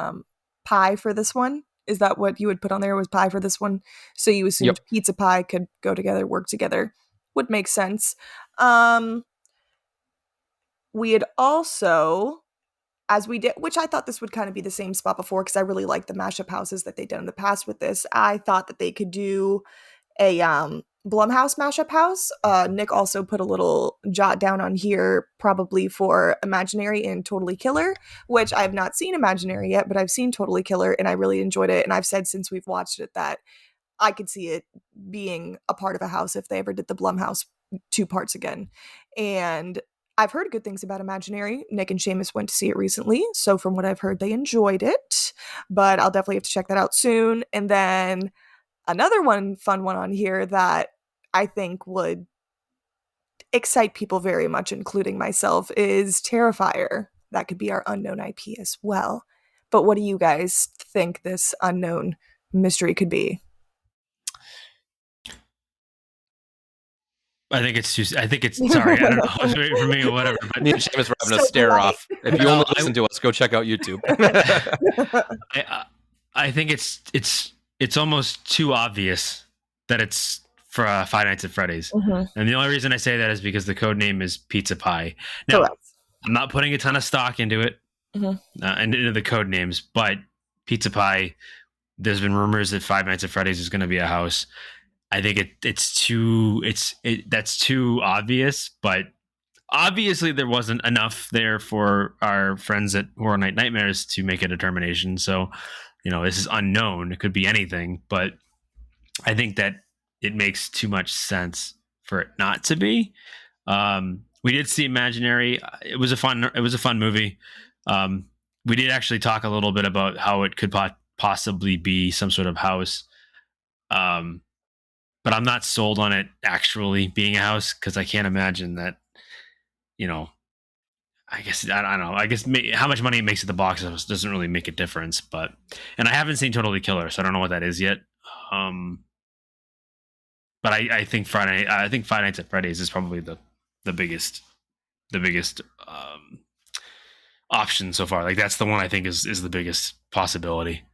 pie for this one. Is that what you would put on there, was pie for this one? So you assumed pizza pie could go together, work together. Would make sense. We had also, as we did, which I thought this would kind of be the same spot before, because I really like the mashup houses that they've done in the past with this. I thought that they could do a Blumhouse mashup house. Nick also put a little jot down on here, probably for Imaginary and Totally Killer, which I have not seen Imaginary yet, but I've seen Totally Killer and I really enjoyed it. And I've said since we've watched it that I could see it being a part of a house if they ever did the Blumhouse 2 parts again. And I've heard good things about Imaginary. Nick and Seamus went to see it recently, so from what I've heard, they enjoyed it. But I'll definitely have to check that out soon. And then another fun one on here that I think would excite people very much, including myself, is Terrifier. That could be our unknown IP as well. But what do you guys think this unknown mystery could be? I think it's sorry, I don't know. It's waiting for me or whatever. But Me and Seamus were having a stare off. If you only listen to us, go check out YouTube. I think it's almost too obvious that it's for Five Nights at Freddy's. And the only reason I say that is because the code name is Pizza Pie. Now, I'm not putting a ton of stock into it and into the code names, but Pizza Pie, there's been rumors that Five Nights at Freddy's is going to be a house. I think that's too obvious, but obviously there wasn't enough there for our friends at Horror Night Nightmares to make a determination. So, this is unknown. It could be anything, but I think that it makes too much sense for it not to be. We did see Imaginary. It was a fun movie. We did actually talk a little bit about how it could possibly be some sort of house. But I'm not sold on it actually being a house, because I can't imagine that, I guess, I don't know. I guess how much money it makes at the box office doesn't really make a difference. And I haven't seen Totally Killer, so I don't know what that is yet. But I think Five Nights at Freddy's is probably the biggest option so far. Like, that's the one I think is the biggest possibility.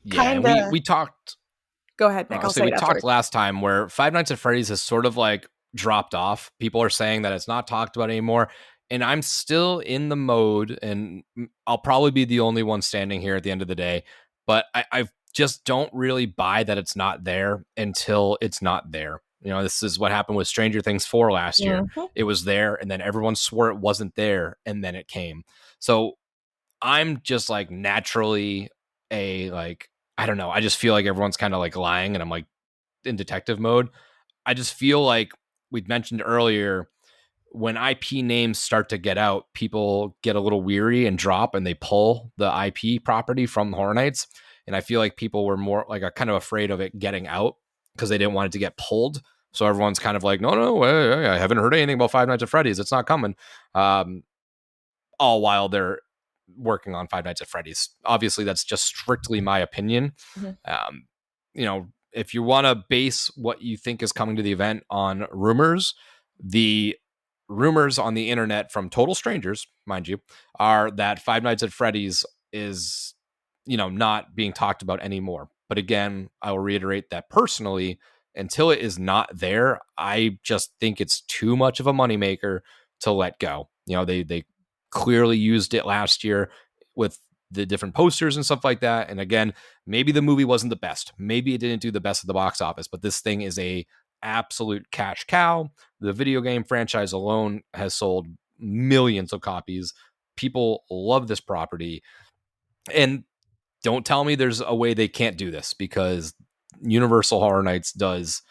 Yeah, we talked. Go ahead, Nick. We talked last time where Five Nights at Freddy's has sort of like dropped off. People are saying that it's not talked about anymore. And I'm still in the mode, and I'll probably be the only one standing here at the end of the day. But I just don't really buy that it's not there until it's not there. This is what happened with Stranger Things 4 last year. It was there, and then everyone swore it wasn't there, and then it came. So I'm just like naturally I don't know. I just feel like everyone's kind of like lying, and I'm like in detective mode. I just feel like we'd mentioned earlier, when IP names start to get out, people get a little weary and drop, and they pull the IP property from Horror Nights. And I feel like people were more like kind of afraid of it getting out because they didn't want it to get pulled. So everyone's kind of like, no, I haven't heard anything about Five Nights at Freddy's. It's not coming. All while they're working on Five Nights at Freddy's. Obviously, that's just strictly my opinion. If you want to base what you think is coming to the event on rumors, the rumors on the internet from total strangers, mind you, are that Five Nights at Freddy's is, not being talked about anymore. But again, I will reiterate that personally, until it is not there, I just think it's too much of a moneymaker to let go. They clearly used it last year with the different posters and stuff like that. And again, maybe the movie wasn't the best. Maybe it didn't do the best at the box office, but this thing is a absolute cash cow. The video game franchise alone has sold millions of copies. People love this property. And don't tell me there's a way they can't do this, because Universal Horror Nights does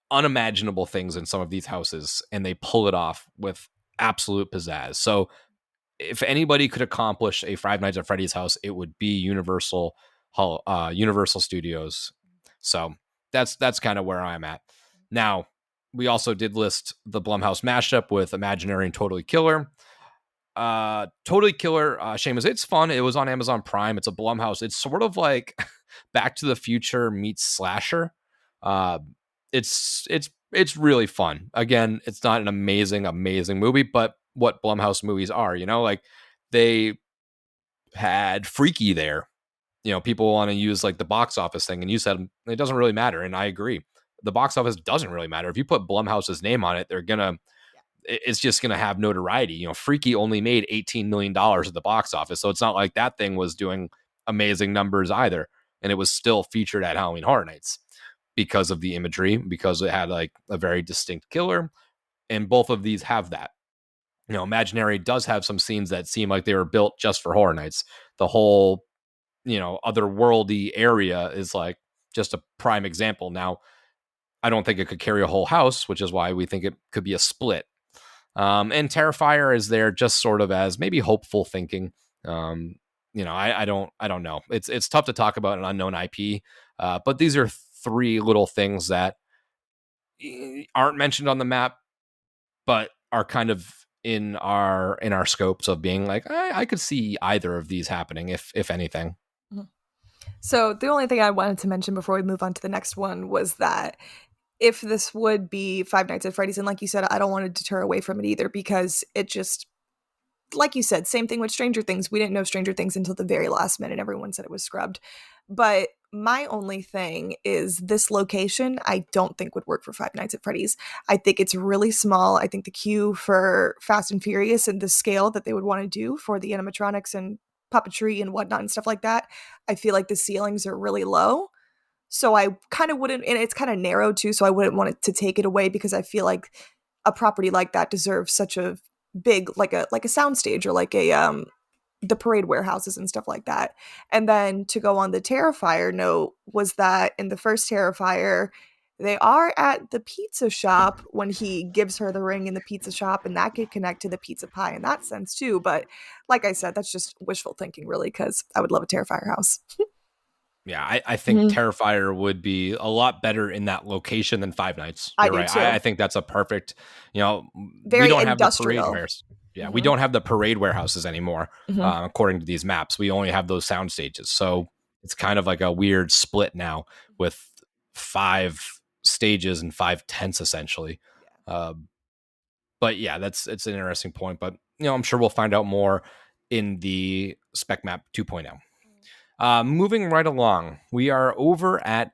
unimaginable things in some of these houses, and they pull it off with absolute pizzazz. So if anybody could accomplish a Five Nights at Freddy's house, it would be Universal Studios. So that's kind of where I'm at. Now, we also did list the Blumhouse mashup with Imaginary and Totally Killer. Totally Killer, shame is it's fun. It was on Amazon Prime. It's a Blumhouse. It's sort of like Back to the Future meets slasher. It's really fun. Again, it's not an amazing movie, but what Blumhouse movies are, like they had Freaky there. People want to use like the box office thing, and you said it doesn't really matter, and I agree. The box office doesn't really matter. If you put Blumhouse's name on it, it's just gonna have notoriety. Freaky only made $18 million at the box office, so it's not like that thing was doing amazing numbers either, and it was still featured at Halloween Horror Nights because of the imagery, because it had like a very distinct killer, and both of these have that. Imaginary does have some scenes that seem like they were built just for Horror Nights. The whole, otherworldly area is like just a prime example. Now, I don't think it could carry a whole house, which is why we think it could be a split. And Terrifier is there just sort of as maybe hopeful thinking. I don't know. It's tough to talk about an unknown IP, but these are three little things that aren't mentioned on the map, but are kind of in our scopes of being like, I could see either of these happening, if anything. So the only thing I wanted to mention before we move on to the next one was that if this would be Five Nights at Freddy's, and like you said, I don't want to deter away from it either, because it just, like you said, same thing with Stranger Things. We didn't know Stranger Things until the very last minute. Everyone said it was scrubbed. But my only thing is this location, I don't think would work for Five Nights at Freddy's. I think it's really small. I think the queue for Fast and Furious and the scale that they would want to do for the animatronics and puppetry and whatnot and stuff like that, I feel like the ceilings are really low. So I kind of wouldn't, and it's kind of narrow too, so I wouldn't want it to take it away, because I feel like a property like that deserves such a big, like a soundstage, or like a the parade warehouses and stuff like that. And then to go on the Terrifier note, was that in the first Terrifier, they are at the pizza shop when he gives her the ring in the pizza shop, and that could connect to the pizza pie in that sense too. But like I said, that's just wishful thinking, really, because I would love a Terrifier house. Yeah, I think Terrifier would be a lot better in that location than Five Nights. You're right. Too. I think that's a perfect, very we don't industrial. Have the parade warehouse. Yeah, we don't have the parade warehouses anymore, according to these maps. We only have those sound stages. So it's kind of like a weird split now with 5 stages and 5 tents, essentially. But yeah, it's an interesting point. But, I'm sure we'll find out more in the Spec Map 2.0. Moving right along, we are over at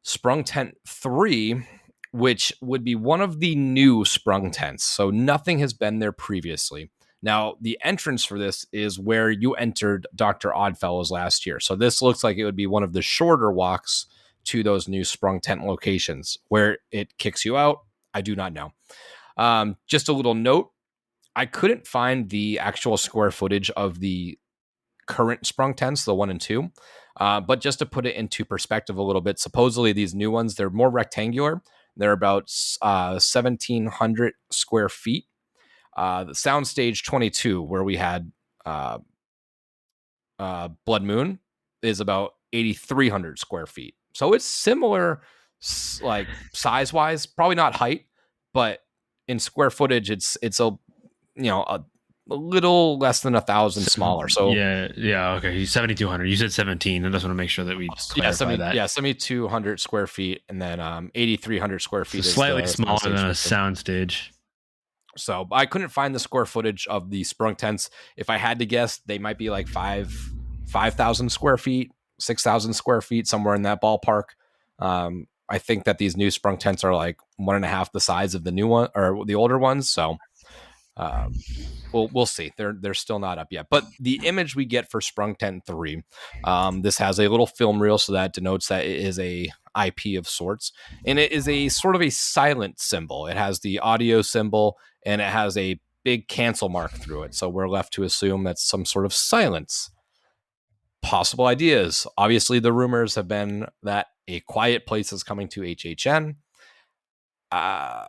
Sprung Tent 3, which would be one of the new Sprung tents. So nothing has been there previously. Now, the entrance for this is where you entered Dr. Oddfellows last year. So this looks like it would be one of the shorter walks to those new Sprung Tent locations. Where it kicks you out, I do not know. Just a little note, I couldn't find the actual square footage of the current Sprung tents, the 1 and 2. But just to put it into perspective a little bit, supposedly these new ones, they're more rectangular. They're about 1,700 square feet. The Soundstage 22, where we had Blood Moon, is about 8,300 square feet. So it's similar, like size-wise, probably not height, but in square footage, it's a a little less than 1,000 smaller. So yeah, okay. 7,200. You said 17. I just want to make sure that we clarify that. Yeah, 7,200 square feet, and then 8,300 square feet So is slightly the smaller than a soundstage. soundstage. So I couldn't find the square footage of the sprung tents. If I had to guess, they might be like 5,000 square feet, 6,000 square feet, somewhere in that ballpark. I think that these new sprung tents are like 1.5 the size of the new one or the older ones. So we'll see. They're still not up yet. But the image we get for Sprung Tent 3, this has a little film reel, so that denotes that it is a IP of sorts, and it is a sort of a silent symbol. It has the audio symbol, and it has a big cancel mark through it. So we're left to assume that's some sort of silence. Possible ideas. Obviously, the rumors have been that A Quiet Place is coming to HHN. I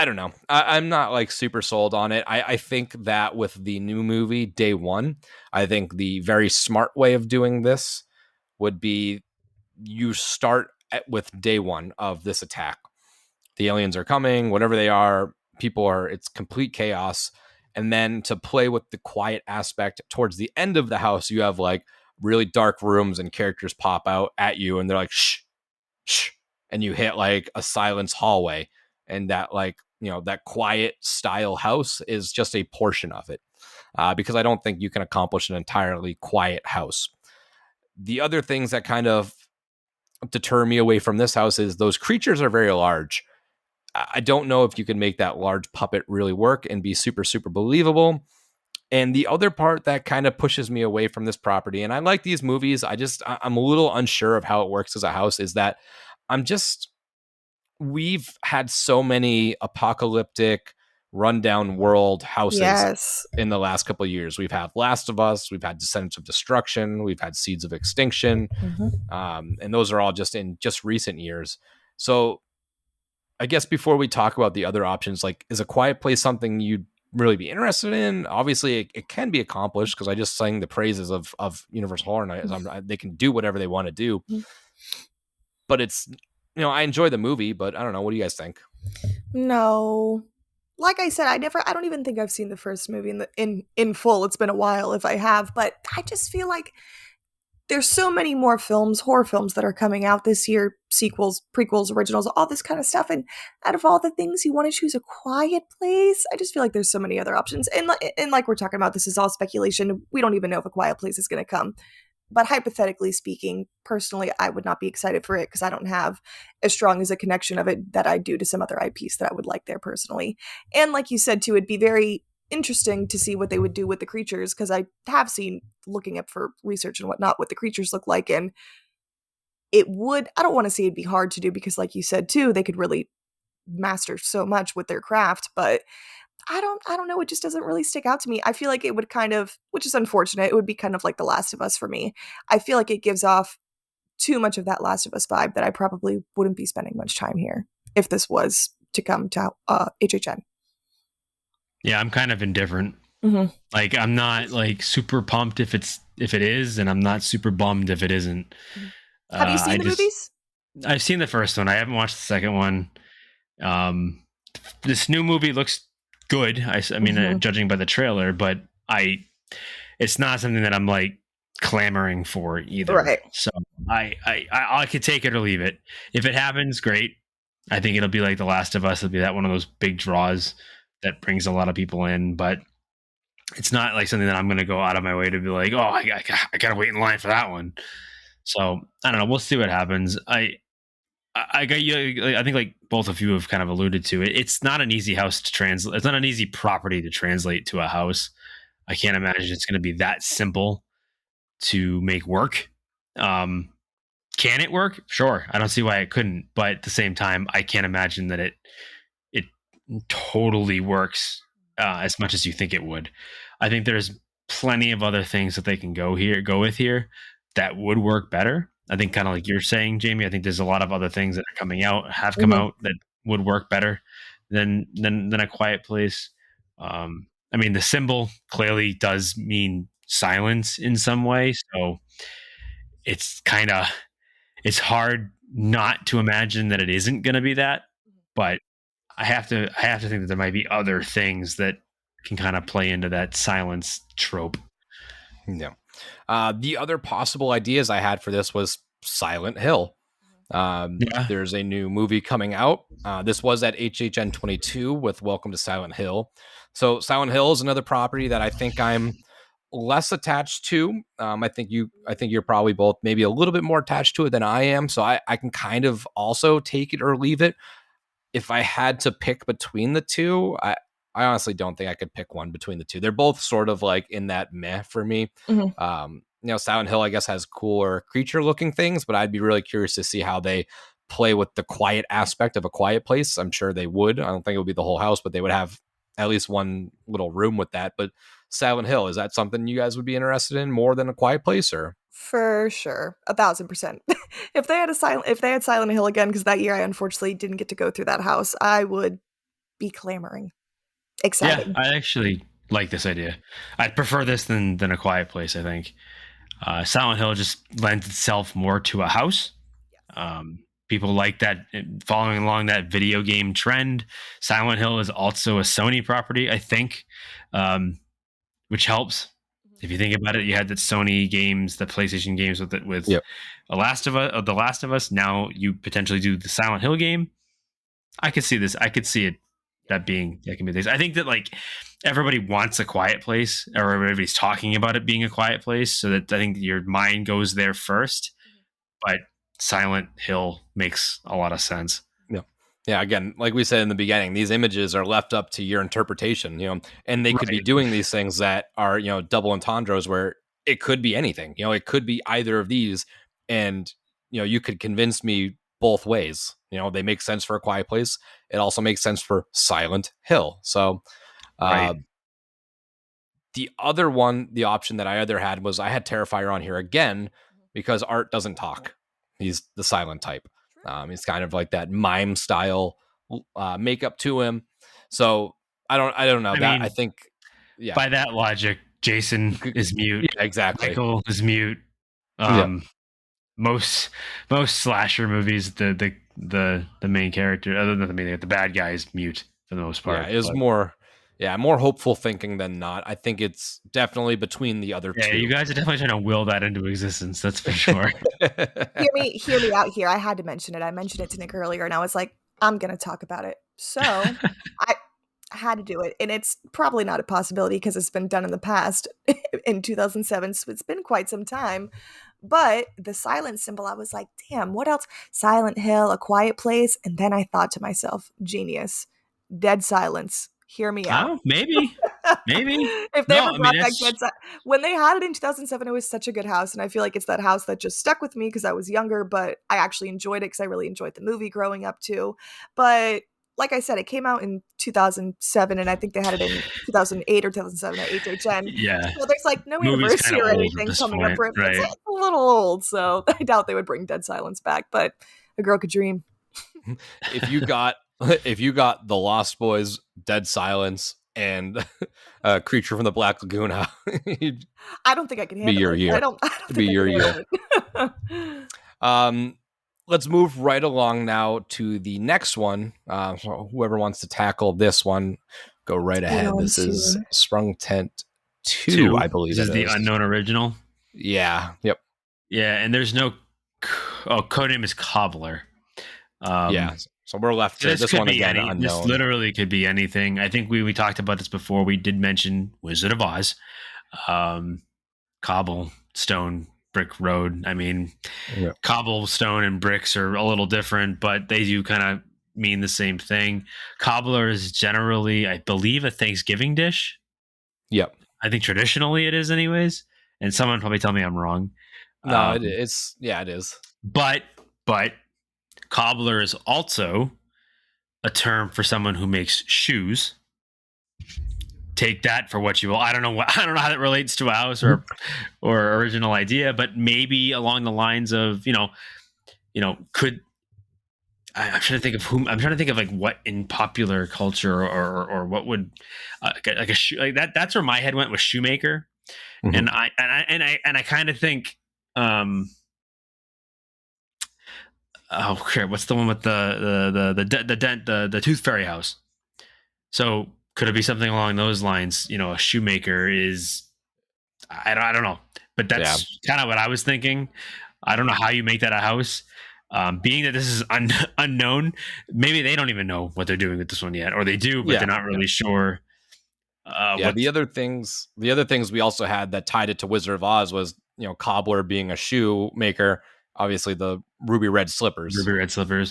don't know. I'm not like super sold on it. I think that with the new movie, Day One, I think the very smart way of doing this would be you start with Day One of this attack. The aliens are coming, whatever they are, it's complete chaos. And then to play with the quiet aspect towards the end of the house, you have like really dark rooms and characters pop out at you and they're like, shh, shh. And you hit like a silence hallway. And that like, that quiet style house is just a portion of it. Because I don't think you can accomplish an entirely quiet house. The other things that kind of deter me away from this house is those creatures are very large. I don't know if you can make that large puppet really work and be super, super believable. And the other part that kind of pushes me away from this property, and I like these movies, I'm a little unsure of how it works as a house, is that we've had so many apocalyptic rundown world houses in the last couple of years. We've had Last of Us, we've had Descendants of Destruction, we've had Seeds of Extinction, and those are all just in recent years. So I guess before we talk about the other options, like, is A Quiet Place something you'd really be interested in? Obviously, it can be accomplished because I just sang the praises of Universal Horror Nights. They can do whatever they want to do, but it's, I enjoy the movie, but I don't know. What do you guys think? No, like I said, I don't even think I've seen the first movie in full. It's been a while if I have, but I just feel like there's so many more horror films that are coming out this year, sequels, prequels, originals, all this kind of stuff. And out of all the things, you want to choose A Quiet Place? I just feel like there's so many other options. And like we're talking about, this is all speculation. We don't even know if A Quiet Place is going to come. But hypothetically speaking, personally, I would not be excited for it because I don't have as strong as a connection of it that I do to some other IPs that I would like there personally. And like you said, too, it'd be very interesting to see what they would do with the creatures, because I have seen, looking up for research and whatnot, what the creatures look like, and I don't want to say it'd be hard to do because, like you said too, they could really master so much with their craft, but I don't know, it just doesn't really stick out to me. I feel like it would kind of, which is unfortunate, it would be kind of like The Last of Us for me. I feel like it gives off too much of that Last of Us vibe that I probably wouldn't be spending much time here if this was to come to HHN. Yeah, I'm kind of indifferent. Like, I'm not like super pumped if it is, and I'm not super bummed if it isn't. Have you seen the movies? I've seen the first one. I haven't watched the second one. This new movie looks good. I mean, judging by the trailer, but it's not something that I'm like clamoring for either. Right. So I could take it or leave it. If it happens, great. I think it'll be like The Last of Us. It'll be that one of those big draws that brings a lot of people in, but it's not like something that I'm going to go out of my way to be like, oh, I got to wait in line for that one. So I don't know. We'll see what happens. I got you. I think like both of you have kind of alluded to it. It's not an easy house to translate. It's not an easy property to translate to a house. I can't imagine it's going to be that simple to make work. Can it work? Sure. I don't see why it couldn't. But at the same time, I can't imagine that it totally works as much as you think it would. I think there's plenty of other things that they can go with here that would work better. I think kind of like you're saying, Jamie, I think there's a lot of other things that are coming out, have come out that would work better than A Quiet Place. I mean, the symbol clearly does mean silence in some way. So it's hard not to imagine that it isn't going to be that, but I have to think that there might be other things that can kind of play into that silence trope. Yeah. The other possible ideas I had for this was Silent Hill. There's a new movie coming out. This was at HHN 22 with Welcome to Silent Hill. So Silent Hill is another property that I think I'm less attached to. I think you're probably both maybe a little bit more attached to it than I am. So I can kind of also take it or leave it. If I had to pick between the two, I honestly don't think I could pick one between the two. They're both sort of like in that meh for me. Silent Hill, I guess, has cooler creature looking things, but I'd be really curious to see how they play with the quiet aspect of A Quiet Place. I'm sure they would. I don't think it would be the whole house, but they would have at least one little room with that. But Silent Hill, is that something you guys would be interested in more than A Quiet Place, or? For sure, 1,000%. If they had Silent Hill again, because that year I unfortunately didn't get to go through that house, I would be clamoring. Exciting. Yeah, I actually like this idea. I'd prefer this than A Quiet Place, I think. Silent Hill just lends itself more to a house. People like that, following along that video game trend. Silent Hill is also a Sony property, I think, which helps. If you think about it, you had the Sony games, the PlayStation games with The Last of Us. Now you potentially do the Silent Hill game. I could see this. I could see it that can be this. I think that like everybody wants A Quiet Place, or everybody's talking about it being a quiet place, so that I think your mind goes there first. But Silent Hill makes a lot of sense. Yeah, again, like we said in the beginning, these images are left up to your interpretation, and they could be doing these things that are, double entendres where it could be anything. It could be either of these, and you could convince me both ways. They make sense for A Quiet Place. It also makes sense for Silent Hill. So the other one, the option that I either had was I had Terrifier on here again because Art doesn't talk. He's the silent type. He's kind of like that mime style makeup to him. So I don't know. I think by that logic, Jason is mute. Yeah, exactly. Michael is mute. Most slasher movies, the main character, other than the bad guy, is mute for the most part. Yeah, it is more hopeful thinking than not. I think it's definitely between the other two. Yeah, you guys are definitely trying to will that into existence. That's for sure. Hear me out here. I had to mention it. I mentioned it to Nick earlier, and I was like, I'm going to talk about it. So I had to do it, and it's probably not a possibility because it's been done in the past in 2007, so it's been quite some time. But the silence symbol, I was like, damn, what else? Silent Hill, A Quiet Place, and then I thought to myself, genius, dead silence. Hear me out. Oh, maybe. If they ever brought back Dead Silence. When they had it in 2007, it was such a good house. And I feel like it's that house that just stuck with me because I was younger, but I actually enjoyed it because I really enjoyed the movie growing up too. But like I said, it came out in 2007, and I think they had it in 2008 or 2007 at HHN. Yeah. So there's like no anniversary or anything coming up for it. Right. It's a little old, so I doubt they would bring Dead Silence back, but a girl could dream. If you got The Lost Boys, Dead Silence, and Creature from the Black Lagoon, I don't think I can handle be your it. year. I don't be your year. Let's move right along now to the next one. Whoever wants to tackle this one, go right ahead. This is Sprung Tent 2, I believe. This is the unknown original. Yeah. Yep. Yeah, and there's no codename is Cobbler. Yeah. So we're left to this one again unknown. This literally could be anything. I think we talked about this before. We did mention Wizard of Oz, cobblestone, brick road. I mean, cobblestone and bricks are a little different, but they do kind of mean the same thing. Cobbler is generally, I believe, a Thanksgiving dish. Yep. I think traditionally it is anyways. And someone probably tell me I'm wrong. No, it is. But cobbler is also a term for someone who makes shoes. Take that for what you will. I don't know how that relates to a house or original idea, but maybe along the lines of, could I'm trying to think of whom. I'm trying to think of like what in popular culture or what would like a shoe like that. That's where my head went with shoemaker, and I kind of think, oh crap, what's the one with the Tooth Fairy house? So Could it be something along those lines? A shoemaker is, I don't know, but that's kind of what I was thinking. I don't know how you make that a house. Being that this is unknown, maybe they don't even know what they're doing with this one yet, or they do, but they're not really sure. The other things we also had that tied it to Wizard of Oz was, cobbler being a shoemaker, obviously the ruby red slippers.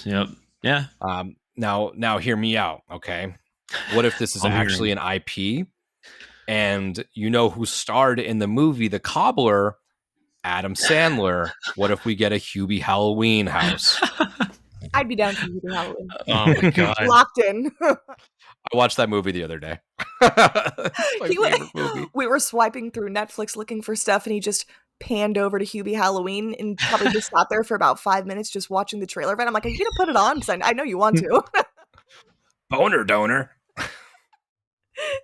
Yep. Yeah. Now hear me out, okay? What if this is actually an IP, and who starred in the movie The Cobbler? Adam Sandler. What if we get a Hubie Halloween house? I'd be down for Hubie Halloween. Oh my god, locked in. I watched that movie the other day. It's my favorite movie. We were swiping through Netflix looking for stuff, and he just panned over to Hubie Halloween and probably just sat there for about 5 minutes just watching the trailer of it. I'm like, are you gonna put it on? Because I know you want to. Boner donor.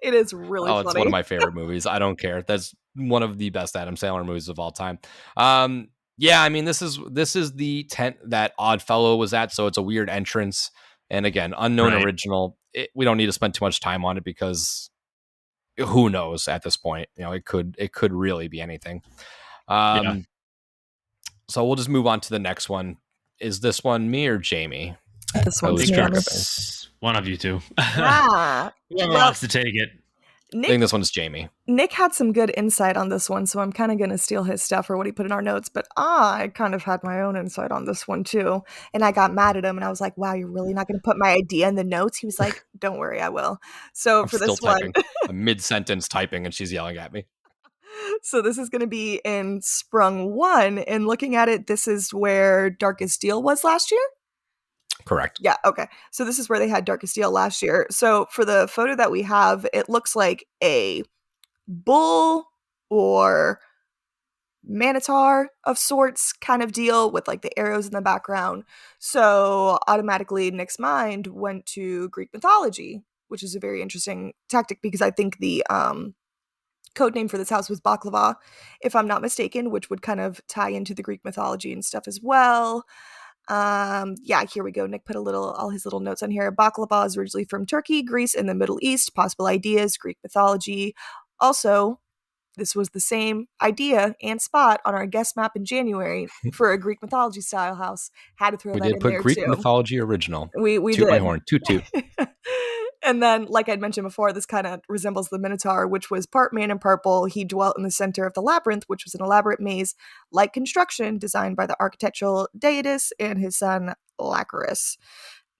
It is really funny. It's one of my favorite movies. I don't care. That's one of the best Adam Sandler movies of all time. This is the tent that Oddfellow was at, so it's a weird entrance. And again, unknown original. We don't need to spend too much time on it because who knows at this point? It could really be anything. So we'll just move on to the next one. Is this one me or Jamie? This one's me. One of you two. Yeah. Whoever wants to take it. I think this one's Jamie. Nick had some good insight on this one, so I'm kind of going to steal his stuff or what he put in our notes, but I kind of had my own insight on this one too, and I got mad at him, and I was like, wow, you're really not going to put my idea in the notes? He was like, don't worry, I will. So I'm for still this one... I'm mid-sentence typing, and she's yelling at me. So this is going to be in Sprung 1, and looking at it, this is where Darkest Deal was last year? Correct. Yeah, okay. So this is where they had Darkest Deal last year. So for the photo that we have, it looks like a bull or minotaur of sorts kind of deal with like the arrows in the background. So automatically Nick's mind went to Greek mythology, which is a very interesting tactic because I think the code name for this house was Baklava, if I'm not mistaken, which would kind of tie into the Greek mythology and stuff as well. Here we go. Nick put all his little notes on here. Baklava is originally from Turkey, Greece, and the Middle East. Possible ideas, Greek mythology. Also, this was the same idea and spot on our guest map in January for a Greek mythology style house. Had to throw that in there too. We did put Greek mythology original. We toot did. My horn. Toot. And then, like I'd mentioned before, this kind of resembles the Minotaur, which was part man and purple. He dwelt in the center of the labyrinth, which was an elaborate maze-like construction designed by the architectural Deidas and his son, Lacharis.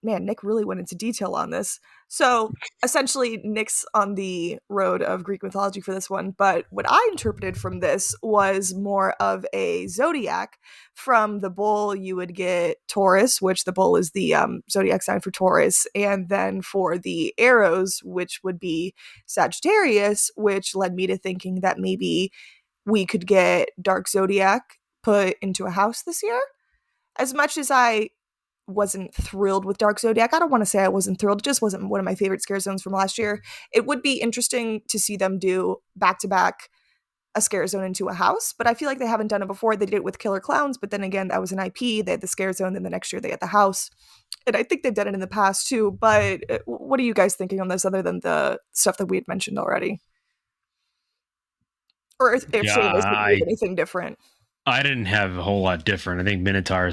Man, Nick really went into detail on this. So, essentially, Nick's on the road of Greek mythology for this one, but what I interpreted from this was more of a zodiac. From the bull, you would get Taurus, which the bull is the zodiac sign for Taurus, and then for the arrows, which would be Sagittarius, which led me to thinking that maybe we could get Dark Zodiac put into a house this year. As much as I wasn't thrilled with Dark Zodiac, I don't want to say I wasn't thrilled, it just wasn't one of my favorite scare zones from last year. It would be interesting to see them do back-to-back a scare zone into a house, but I feel like they haven't done it before. They did it with Killer Clowns, but then again, that was an IP. They had the scare zone, then the next year they had the house. And I think they've done it in the past too, but what are you guys thinking on this other than the stuff that we had mentioned already? Or if Shane is anything different? I didn't have a whole lot different. I think Minotaur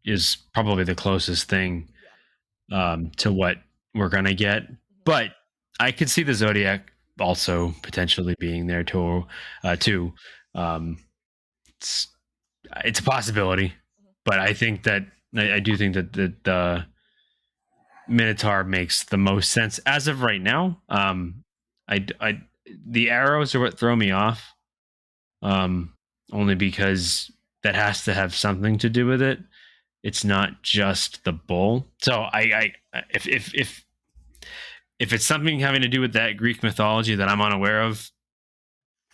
is probably the closest thing to what we're gonna get, but I could see the Zodiac also potentially being there too. It's a possibility, but I think that I do think that the Minotaur makes the most sense as of right now. The arrows are what throw me off, only because that has to have something to do with it. It's not just the bull. So if it's something having to do with that Greek mythology that I'm unaware of,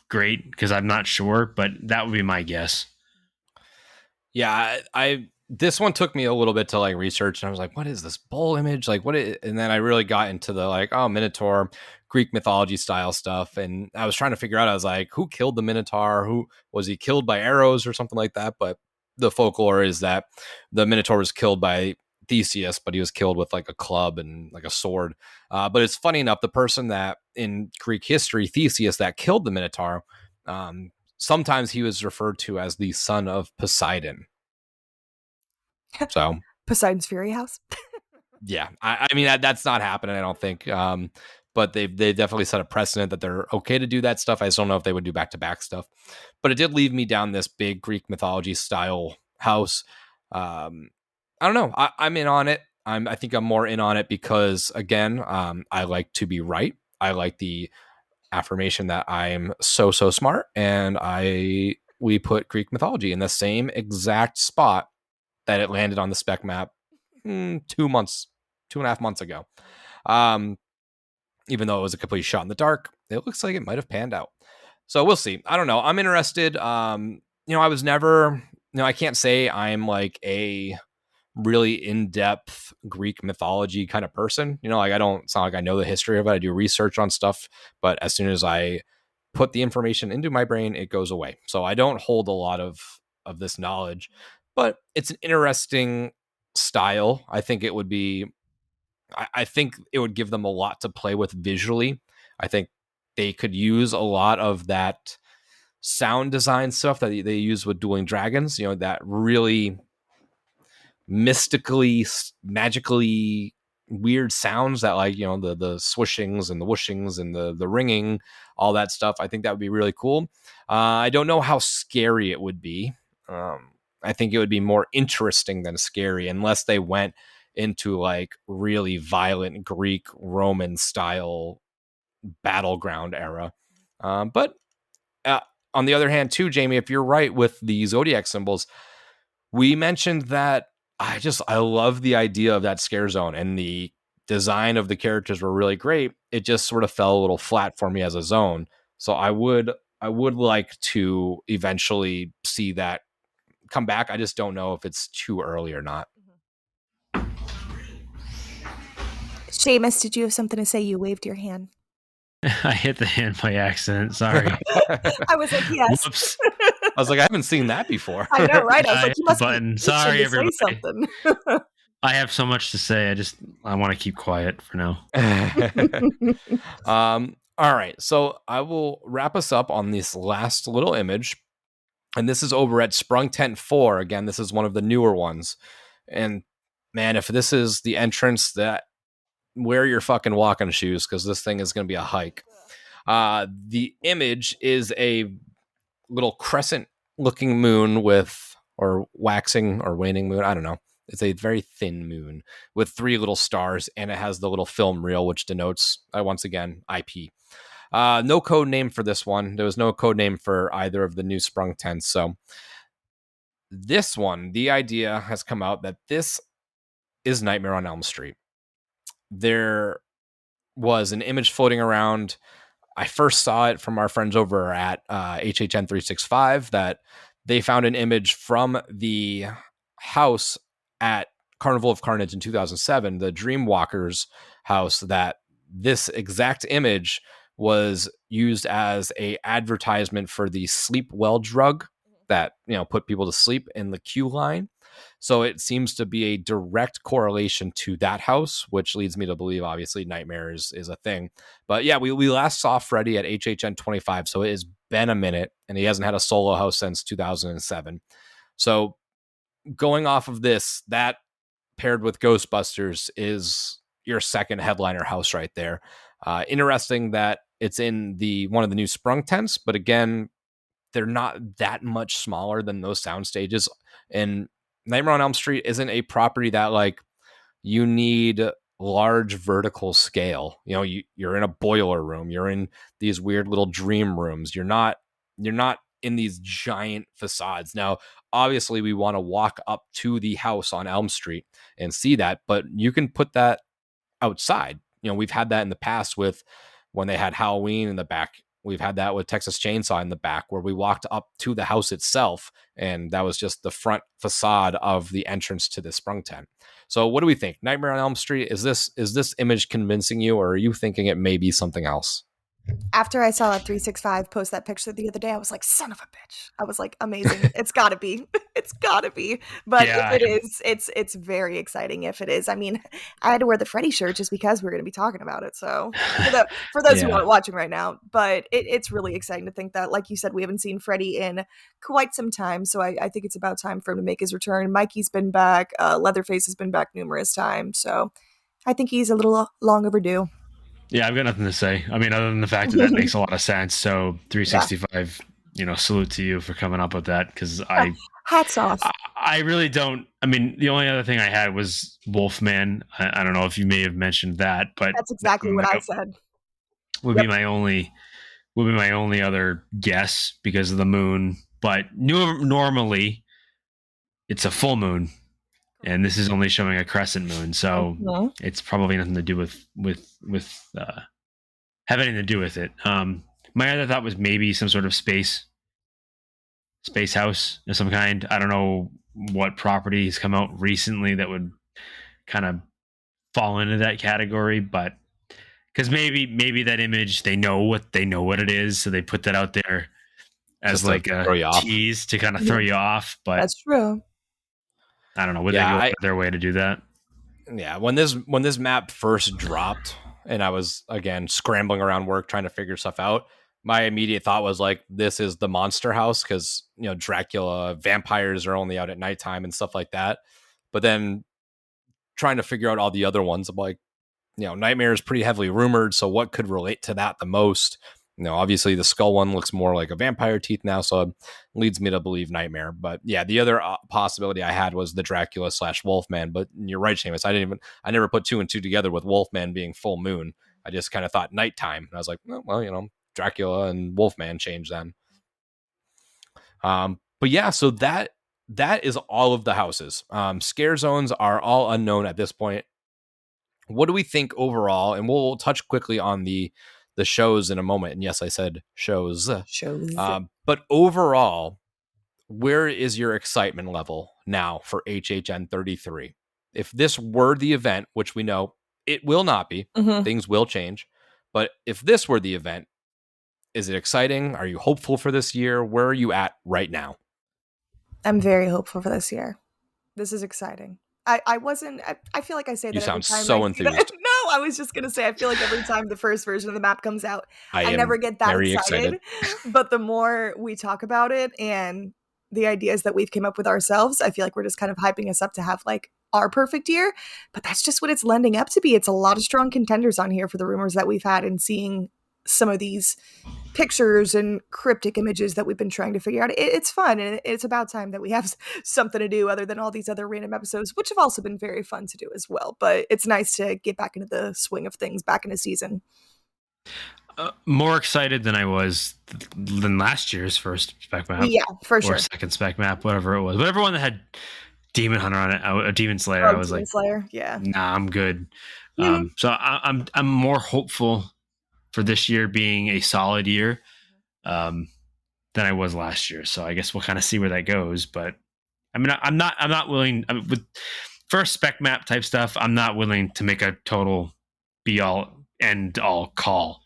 great, because I'm not sure, but that would be my guess. Yeah, this one took me a little bit to like research, and I was like, what is this bull image? Like, and then I really got into the Minotaur, Greek mythology style stuff, and I was trying to figure out, I was like, who killed the Minotaur? Who was he killed by arrows or something like that? But the folklore is that the Minotaur was killed by Theseus, but he was killed with like a club and like a sword. But it's funny enough, the person that in Greek history, Theseus, that killed the Minotaur, sometimes he was referred to as the son of Poseidon. So Poseidon's Fury House. yeah, I mean that's not happening, I don't think. But they definitely set a precedent that they're okay to do that stuff. I just don't know if they would do back to back stuff. But it did leave me down this big Greek mythology style house. I don't know. I'm in on it. I think I'm more in on it because again, I like to be right. I like the affirmation that I'm so smart, and we put Greek mythology in the same exact spot that it landed on the spec map 2.5 months ago. Even though it was a complete shot in the dark, it looks like it might have panned out. So we'll see. I don't know. I'm interested. I was never, I can't say I'm like a really in-depth Greek mythology kind of person. Like I don't sound like I know the history of it. I do research on stuff, but as soon as I put the information into my brain, it goes away. So I don't hold a lot of this knowledge, but it's an interesting style. I think it would be, I think it would give them a lot to play with visually. I think they could use a lot of that sound design stuff that they use with Dueling Dragons, that really mystically, magically weird sounds that like, the swishings and the whooshings and the ringing, all that stuff. I think that would be really cool. I don't know how scary it would be. I think it would be more interesting than scary unless they went into like really violent Greek Roman style battleground era. But on the other hand too, Jamie, if you're right with the zodiac symbols, we mentioned that I love the idea of that scare zone, and the design of the characters were really great. It just sort of fell a little flat for me as a zone. So I would like to eventually see that come back. I just don't know if it's too early or not. Seamus, did you have something to say? You waved your hand. I hit the hand by accident. Sorry. I was like, yes. Whoops. I was like, I haven't seen that before. I know, right? I was I like, you must button. be Sorry, itching to say something. I have so much to say. I want to keep quiet for now. All right. So I will wrap us up on this last little image. And this is over at Sprung Tent 4. Again, this is one of the newer ones. And man, if this is the entrance, that wear your fucking walking shoes, because this thing is going to be a hike. The image is a little crescent looking moon or waxing or waning moon. I don't know. It's a very thin moon with 3 little stars, and it has the little film reel, which denotes, once again, IP. No code name for this one. There was no code name for either of the new Sprung tents. So this one, the idea has come out that this is Nightmare on Elm Street. There was an image floating around. I first saw it from our friends over at HHN 365 that they found an image from the house at Carnival of Carnage in 2007, the Dreamwalkers house, that this exact image was used as a advertisement for the sleep well drug that, put people to sleep in the queue line. So it seems to be a direct correlation to that house, which leads me to believe, obviously, nightmares is a thing. But yeah, we last saw Freddy at HHN 25, so it has been a minute, and he hasn't had a solo house since 2007. So going off of this, that paired with Ghostbusters is your second headliner house right there. Interesting that it's in one of the new Sprung tents, but again, they're not that much smaller than those sound stages. And Nightmare on Elm Street isn't a property that like you need large vertical scale. You're in a boiler room. You're in these weird little dream rooms. You're not in these giant facades. Now, obviously, we want to walk up to the house on Elm Street and see that, but you can put that outside. We've had that in the past with when they had Halloween in the back. We've had that with Texas Chainsaw in the back, where we walked up to the house itself, and that was just the front facade of the entrance to the Sprung tent. So what do we think? Nightmare on Elm Street, is this image convincing you, or are you thinking it may be something else? After I saw 365 post that picture the other day, I was like, son of a bitch. I was like, amazing. It's gotta be. It's gotta be. But Yeah. if it is, it's very exciting if it is. I mean, I had to wear the Freddy shirt just because we're gonna be talking about it. So for those who Yeah. aren't watching right now, but it's really exciting to think that, like you said, we haven't seen Freddy in quite some time. So I think it's about time for him to make his return. Mikey's been back, Leatherface has been back numerous times. So I think he's a little long overdue. Yeah, I've got nothing to say. I mean, other than the fact that that makes a lot of sense. So 365, salute to you for coming up with that, because Hats off. I really don't. I mean, the only other thing I had was Wolfman. I don't know if you may have mentioned that, but That's exactly what I said. would be my only other guess because of the moon. But normally it's a full moon, and this is only showing a crescent moon, so it's probably nothing to do with have anything to do with it. My other thought was maybe some sort of space house of some kind. I don't know what property has come out recently that would kind of fall into that category, but because maybe that image they know what it is, so they put that out there as like a tease to kind of throw you off. But that's true. I don't know. Would they go out of their way to do that? Yeah, when this map first dropped, and I was again scrambling around work trying to figure stuff out, my immediate thought was like, this is the monster house, because Dracula, vampires are only out at nighttime and stuff like that. But then trying to figure out all the other ones, I'm like, Nightmare is pretty heavily rumored, so what could relate to that the most? Obviously the skull one looks more like a vampire teeth now, so it leads me to believe Nightmare. But yeah, the other possibility I had was the Dracula / Wolfman. But you're right, Seamus. I never put two and two together with Wolfman being full moon. I just kind of thought nighttime, and I was like, oh, well, Dracula and Wolfman change then. But yeah, so that is all of the houses. Scare zones are all unknown at this point. What do we think overall? And we'll touch quickly on the shows in a moment. And yes, I said shows. But overall, where is your excitement level now for HHN 33? If this were the event, which we know it will not be, things will change. But if this were the event, is it exciting? Are you hopeful for this year? Where are you at right now? I'm very hopeful for this year. This is exciting. I wasn't. I feel like I say that every time. You sound so enthused. No, I was just gonna say. I feel like every time the first version of the map comes out, I never get that excited. But the more we talk about it and the ideas that we've came up with ourselves, I feel like we're just kind of hyping us up to have like our perfect year. But that's just what it's lending up to be. It's a lot of strong contenders on here for the rumors that we've had, and seeing some of these pictures and cryptic images that we've been trying to figure out. It's fun, and it's about time that we have something to do other than all these other random episodes, which have also been very fun to do as well. But it's nice to get back into the swing of things, back in the season. More excited than I was than last year's first spec map. Yeah, for sure. Or second spec map, whatever it was. Whatever one that had Demon Hunter on it, a Demon Slayer. I was Demon Slayer, yeah. Nah, I'm good. So I'm more hopeful for this year being a solid year than I was last year. So I guess we'll kind of see where that goes. But I mean, I'm not willing with first spec map type stuff. I'm not willing to make a total be all end all call.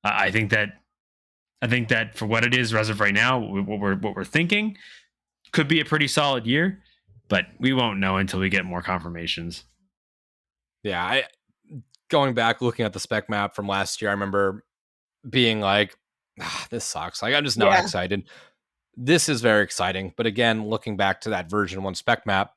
I think that for what it is as of right now, what we're thinking could be a pretty solid year, but we won't know until we get more confirmations. Yeah, going back looking at the spec map from last year, I remember being like, this sucks. Like, I'm just not excited. This is very exciting. But again, looking back to that version 1 spec map,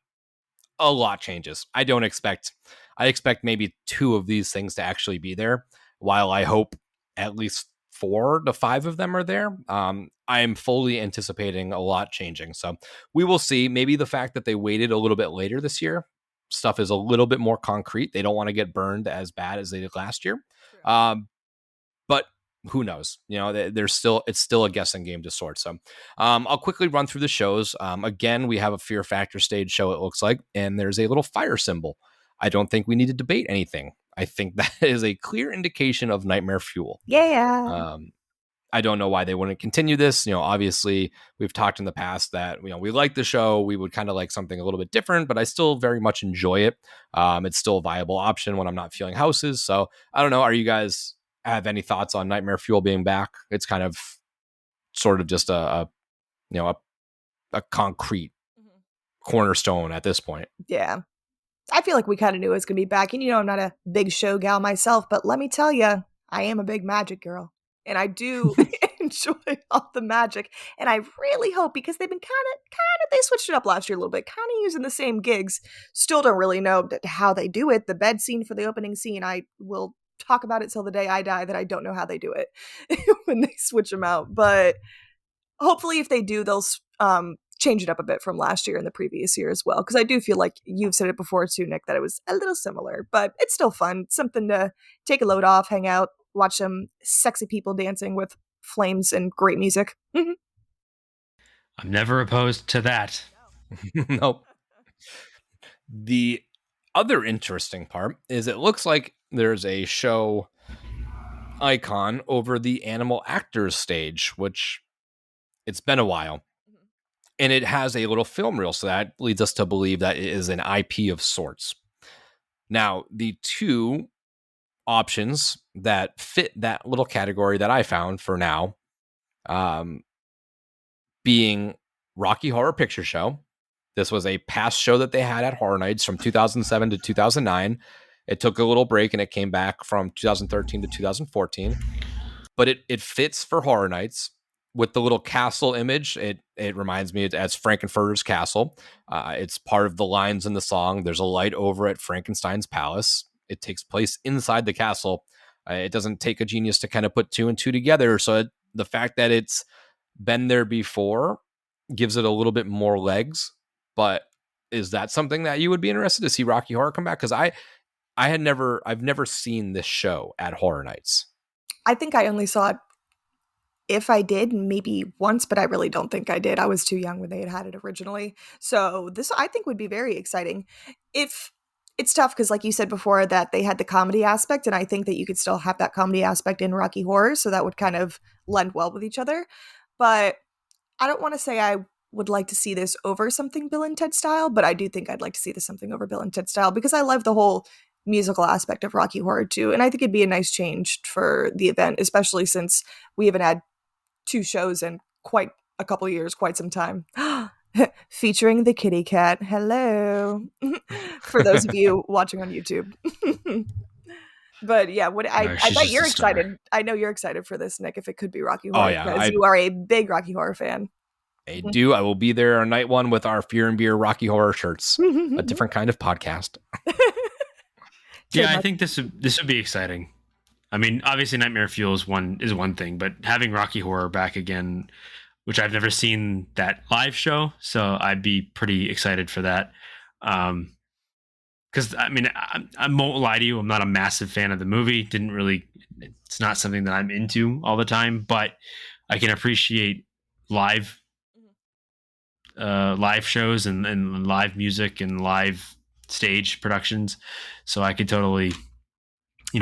a lot changes. I expect maybe 2 of these things to actually be there, while I hope at least 4 to 5 of them are there. I am fully anticipating a lot changing. So we will see. Maybe the fact that they waited a little bit later this year, stuff is a little bit more concrete. They don't want to get burned as bad as they did last year. But who knows? It's still a guessing game to sort. So I'll quickly run through the shows. Again, we have a Fear Factor stage show, it looks like, and there's a little fire symbol. I don't think we need to debate anything. I think that is a clear indication of Nightmare Fuel. Yeah. I don't know why they wouldn't continue this. Obviously we've talked in the past that, we like the show. We would kind of like something a little bit different, but I still very much enjoy it. It's still a viable option when I'm not feeling houses. So I don't know. Are you guys have any thoughts on Nightmare Fuel being back. It's kind of sort of just a concrete cornerstone at this point. Yeah. I feel like we kind of knew it was going to be back. And, I'm not a big show gal myself, but let me tell you, I am a big magic girl. And I do enjoy all the magic. And I really hope, because they've been they switched it up last year a little bit, kind of using the same gigs. Still don't really know how they do it. The bed scene for the opening scene, I will talk about it till the day I die, that I don't know how they do it when they switch them out. But hopefully if they do, they'll change it up a bit from last year and the previous year as well. Because I do feel like you've said it before too, Nick, that it was a little similar, but it's still fun. Something to take a load off, hang out, watch some sexy people dancing with flames and great music. I'm never opposed to that. Nope. The other interesting part is it looks like there's a show icon over the Animal Actors stage, which it's been a while. And it has a little film reel, so that leads us to believe that it is an IP of sorts. Now, the two options that fit that little category that I found for now, being Rocky Horror Picture Show. This was a past show that they had at Horror Nights from 2007 to 2009. It took a little break and it came back from 2013 to 2014. But it fits for Horror Nights. With the little castle image, it reminds me as Frankenfurter's castle. It's part of the lines in the song. There's a light over at Frankenstein's palace. It takes place inside the castle. It doesn't take a genius to kind of put two and two together. So the fact that it's been there before gives it a little bit more legs. But is that something that you would be interested to see Rocky Horror come back? Because I've never seen this show at Horror Nights. I think I only saw it, if I did, maybe once, but I really don't think I did. I was too young when they had it originally. So this, I think, would be very exciting. If it's tough, because like you said before, that they had the comedy aspect, and I think that you could still have that comedy aspect in Rocky Horror, so that would kind of blend well with each other. But I don't want to say I would like to see this over something Bill and Ted style, but I do think I'd like to see this something over Bill and Ted style, because I love the whole musical aspect of Rocky Horror too. And I think it'd be a nice change for the event, especially since we haven't had two shows in quite a couple years, quite some time. Featuring the kitty cat. Hello. For those of you watching on YouTube. But yeah, I bet you're excited. I know you're excited for this, Nick, if it could be Rocky Horror, because you are a big Rocky Horror fan. I do. I will be there on night one with our Fear and Beer Rocky Horror shirts. A different kind of podcast. Yeah, I think this would be exciting. I mean, obviously Nightmare Fuel is one thing, but having Rocky Horror back again, which I've never seen that live show, so I'd be pretty excited for that. Because I mean, I won't lie to you, I'm not a massive fan of the movie. It's not something that I'm into all the time, but I can appreciate live shows and live music and live stage productions. So I could totally,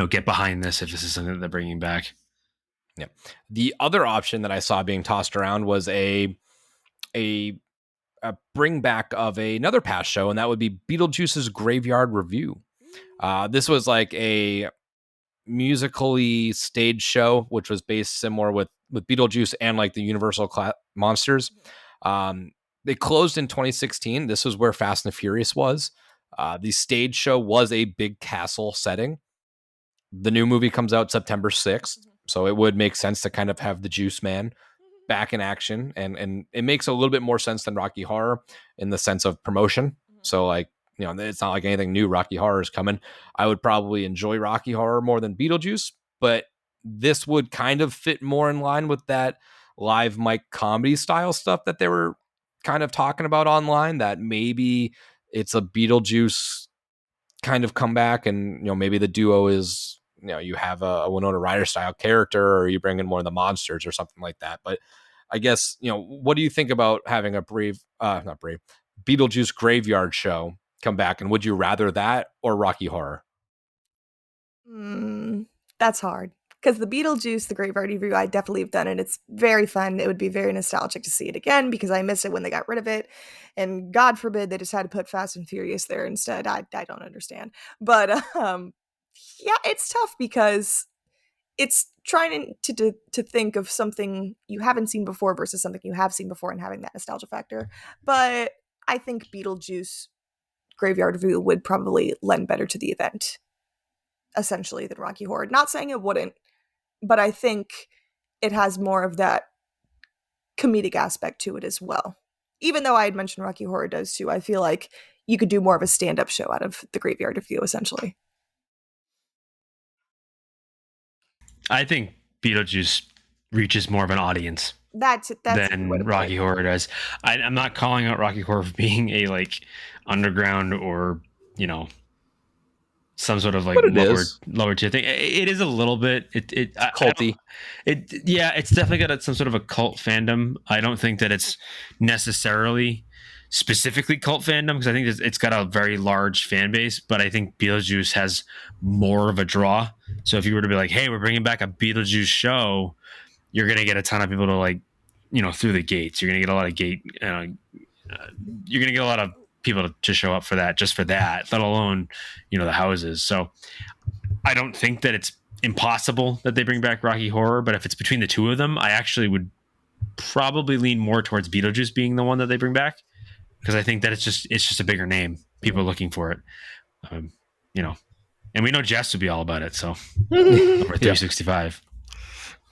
get behind this if this is something that they're bringing back. Yeah. The other option that I saw being tossed around was a bring back of another past show, and that would be Beetlejuice's Graveyard Review. This was like a musically stage show, which was based similar with Beetlejuice and like the Universal monsters. They closed in 2016. This was where Fast and the Furious was. The stage show was a big castle setting. The new movie comes out September 6th, so it would make sense to kind of have the Juice Man back in action, and it makes a little bit more sense than Rocky Horror in the sense of promotion. So like, it's not like anything new. Rocky Horror is coming. I would probably enjoy Rocky Horror more than Beetlejuice, but this would kind of fit more in line with that live mic comedy style stuff that they were kind of talking about online, that maybe it's a Beetlejuice kind of comeback, and maybe the duo is, you have a Winona Ryder style character, or you bring in one of the monsters or something like that. But I guess, what do you think about having a Beetlejuice Graveyard show come back, and would you rather that or Rocky Horror? That's hard, because the Beetlejuice, the Graveyard Review, I definitely have done it. It's very fun. It would be very nostalgic to see it again, because I missed it when they got rid of it, and God forbid they decided to put Fast and Furious there instead. I don't understand, but yeah, it's tough, because it's trying to think of something you haven't seen before versus something you have seen before and having that nostalgia factor. But I think Beetlejuice Graveyard View would probably lend better to the event, essentially, than Rocky Horror. Not saying it wouldn't, but I think it has more of that comedic aspect to it as well. Even though I had mentioned Rocky Horror does too, I feel like you could do more of a stand-up show out of the Graveyard View, essentially. I think Beetlejuice reaches more of an audience That's than Rocky Horror does. I'm not calling out Rocky Horror for being a like underground or, you know, some sort of like lower tier thing. It is a little bit Culty. It's definitely got some sort of a cult fandom. I don't think that it's necessarily specifically cult fandom, because I think it's got a very large fan base, but I think Beetlejuice has more of a draw. So if you were to be like, hey, we're bringing back a Beetlejuice show, you're going to get a ton of people to, like, you know, through the gates. You're going to get a lot of you're going to get a lot of people to show up for that, just for that, let alone, you know, the houses. So I don't think that it's impossible that they bring back Rocky Horror, but if it's between the two of them, I actually would probably lean more towards Beetlejuice being the one that they bring back, because I think that it's just a bigger name. People are looking for it, you know, and we know Jess would be all about it. So over 365.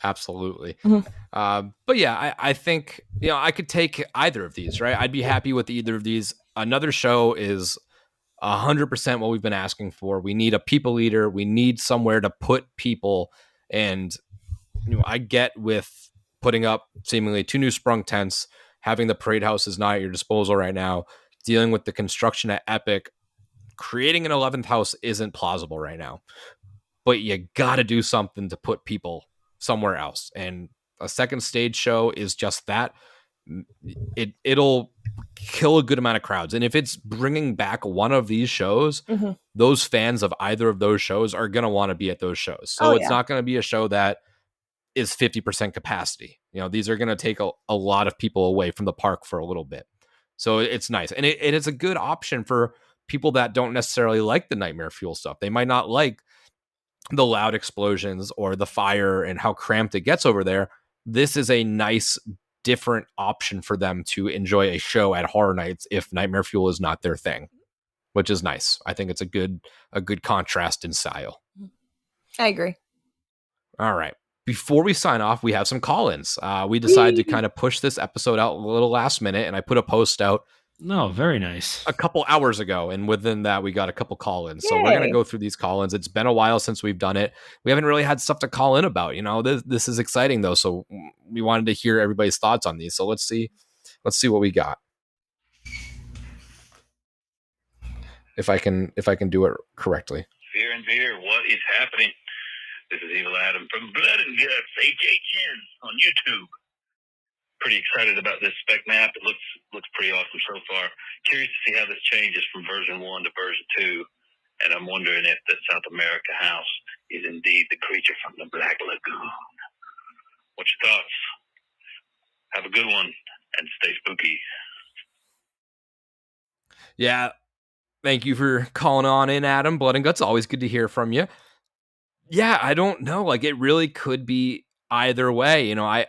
Absolutely. But yeah, I think, you know, I could take either of these, right? I'd be happy with either of these. Another show is 100% what we've been asking for. We need a people leader. We need somewhere to put people. And, you know, I get with putting up seemingly 2 new sprung tents, having the parade house is not at your disposal right now, dealing with the construction at Epic, creating an 11th house isn't plausible right now. But you got to do something to put people somewhere else. And a second stage show is just that. It'll kill a good amount of crowds. And if it's bringing back one of these shows, those fans of either of those shows are going to want to be at those shows. So it's not going to be a show that is 50% capacity. You know, these are going to take a lot of people away from the park for a little bit. So it's nice. And it is a good option for people that don't necessarily like the Nightmare Fuel stuff. They might not like the loud explosions or the fire and how cramped it gets over there. This is a nice, different option for them to enjoy a show at Horror Nights if Nightmare Fuel is not their thing, which is nice. I think it's a good contrast in style. I agree. All right. Before we sign off, we have some call-ins. We decided to kind of push this episode out a little last minute, and I put a post out very nice, a couple hours ago, and within that we got a couple call-ins. So we're going to go through these call-ins. It's been a while since we've done it. We haven't really had stuff to call in about, you know. This is exciting though, so we wanted to hear everybody's thoughts on these. So let's see what we got. If I can do it correctly. Fear and beer, what is happening? This is Evil Adam from Blood and Guts HHN on YouTube. Pretty excited about this spec map. It looks pretty awesome so far. Curious to see how this changes from version 1 to version 2. And I'm wondering if the South America house is indeed the creature from the Black Lagoon. What's your thoughts? Have a good one and stay spooky. Yeah. Thank you for calling on in, Adam. Blood and Guts, always good to hear from you. Yeah, I don't know. Like, it really could be either way. You know, I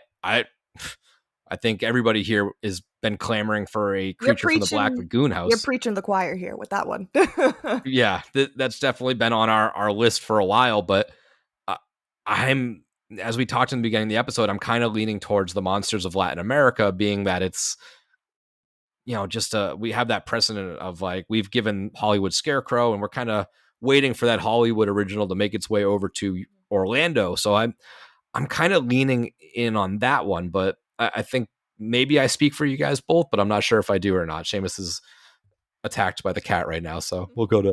think everybody here has been clamoring for a creature from the Black Lagoon house. You're preaching the choir here with that one. Yeah, that's definitely been on our list for a while. But I'm, as we talked in the beginning of the episode, I'm kind of leaning towards the Monsters of Latin America, being that it's, you know, just we have that precedent of, like, we've given Hollywood Scarecrow, and we're kind of waiting for that Hollywood original to make its way over to Orlando. So I'm kind of leaning in on that one, but I think maybe I speak for you guys both, but I'm not sure if I do or not. Seamus is attacked by the cat right now, so we'll go to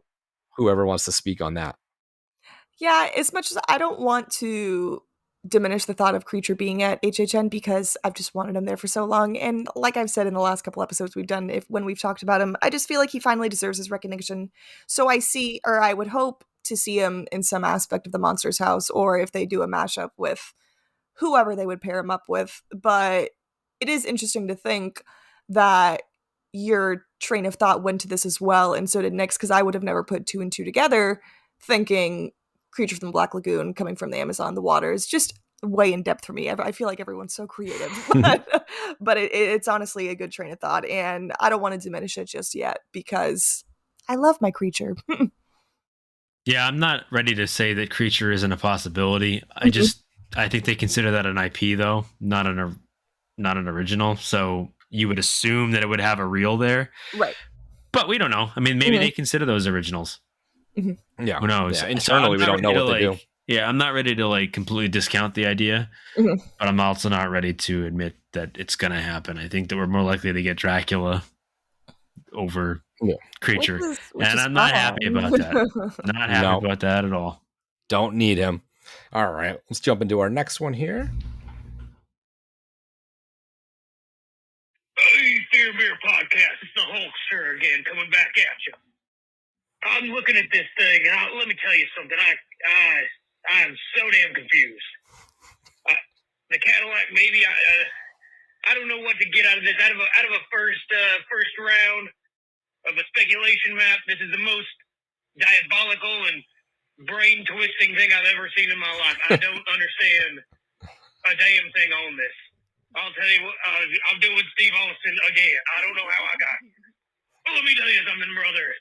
whoever wants to speak on that. Yeah, as much as I don't want to diminish the thought of Creature being at HHN, because I've just wanted him there for so long, and like I've said in the last couple episodes we've done, when we've talked about him, I just feel like he finally deserves his recognition. So I would hope to see him in some aspect of the Monsters house, or if they do a mashup with whoever they would pair him up with. But it is interesting to think that your train of thought went to this as well, and so did Nick's, because I would have never put 2 and 2 together thinking Creature from the Black Lagoon coming from the Amazon, the water is just way in depth for me. I feel like everyone's so creative, but it's honestly a good train of thought, and I don't want to diminish it just yet because I love my creature. Yeah, I'm not ready to say that Creature isn't a possibility. I think they consider that an IP though, not an original. So you would assume that it would have a reel there, Right? but we don't know. I mean, maybe they consider those originals. Yeah, Who knows? Yeah, internally, we don't know what they do. Yeah, I'm not ready to like completely discount the idea, but I'm also not ready to admit that it's going to happen. I think that we're more likely to get Dracula over Creature, which and is I'm not fine. happy about that. Not happy about that at all. Don't need him. All right, let's jump into our next one here. Hey, Fear Beer Podcast. It's the Hulkster again, coming back at you. I'm looking at this thing, and let me tell you something. I'm so damn confused. The Cadillac, maybe I don't know what to get out of this. Out of a first round of a speculation map, this is the most diabolical and brain twisting thing I've ever seen in my life. I don't understand a damn thing on this. I'll tell you what, I'm doing Steve Austin again. I don't know how I got here. Well, let me tell you something, brother.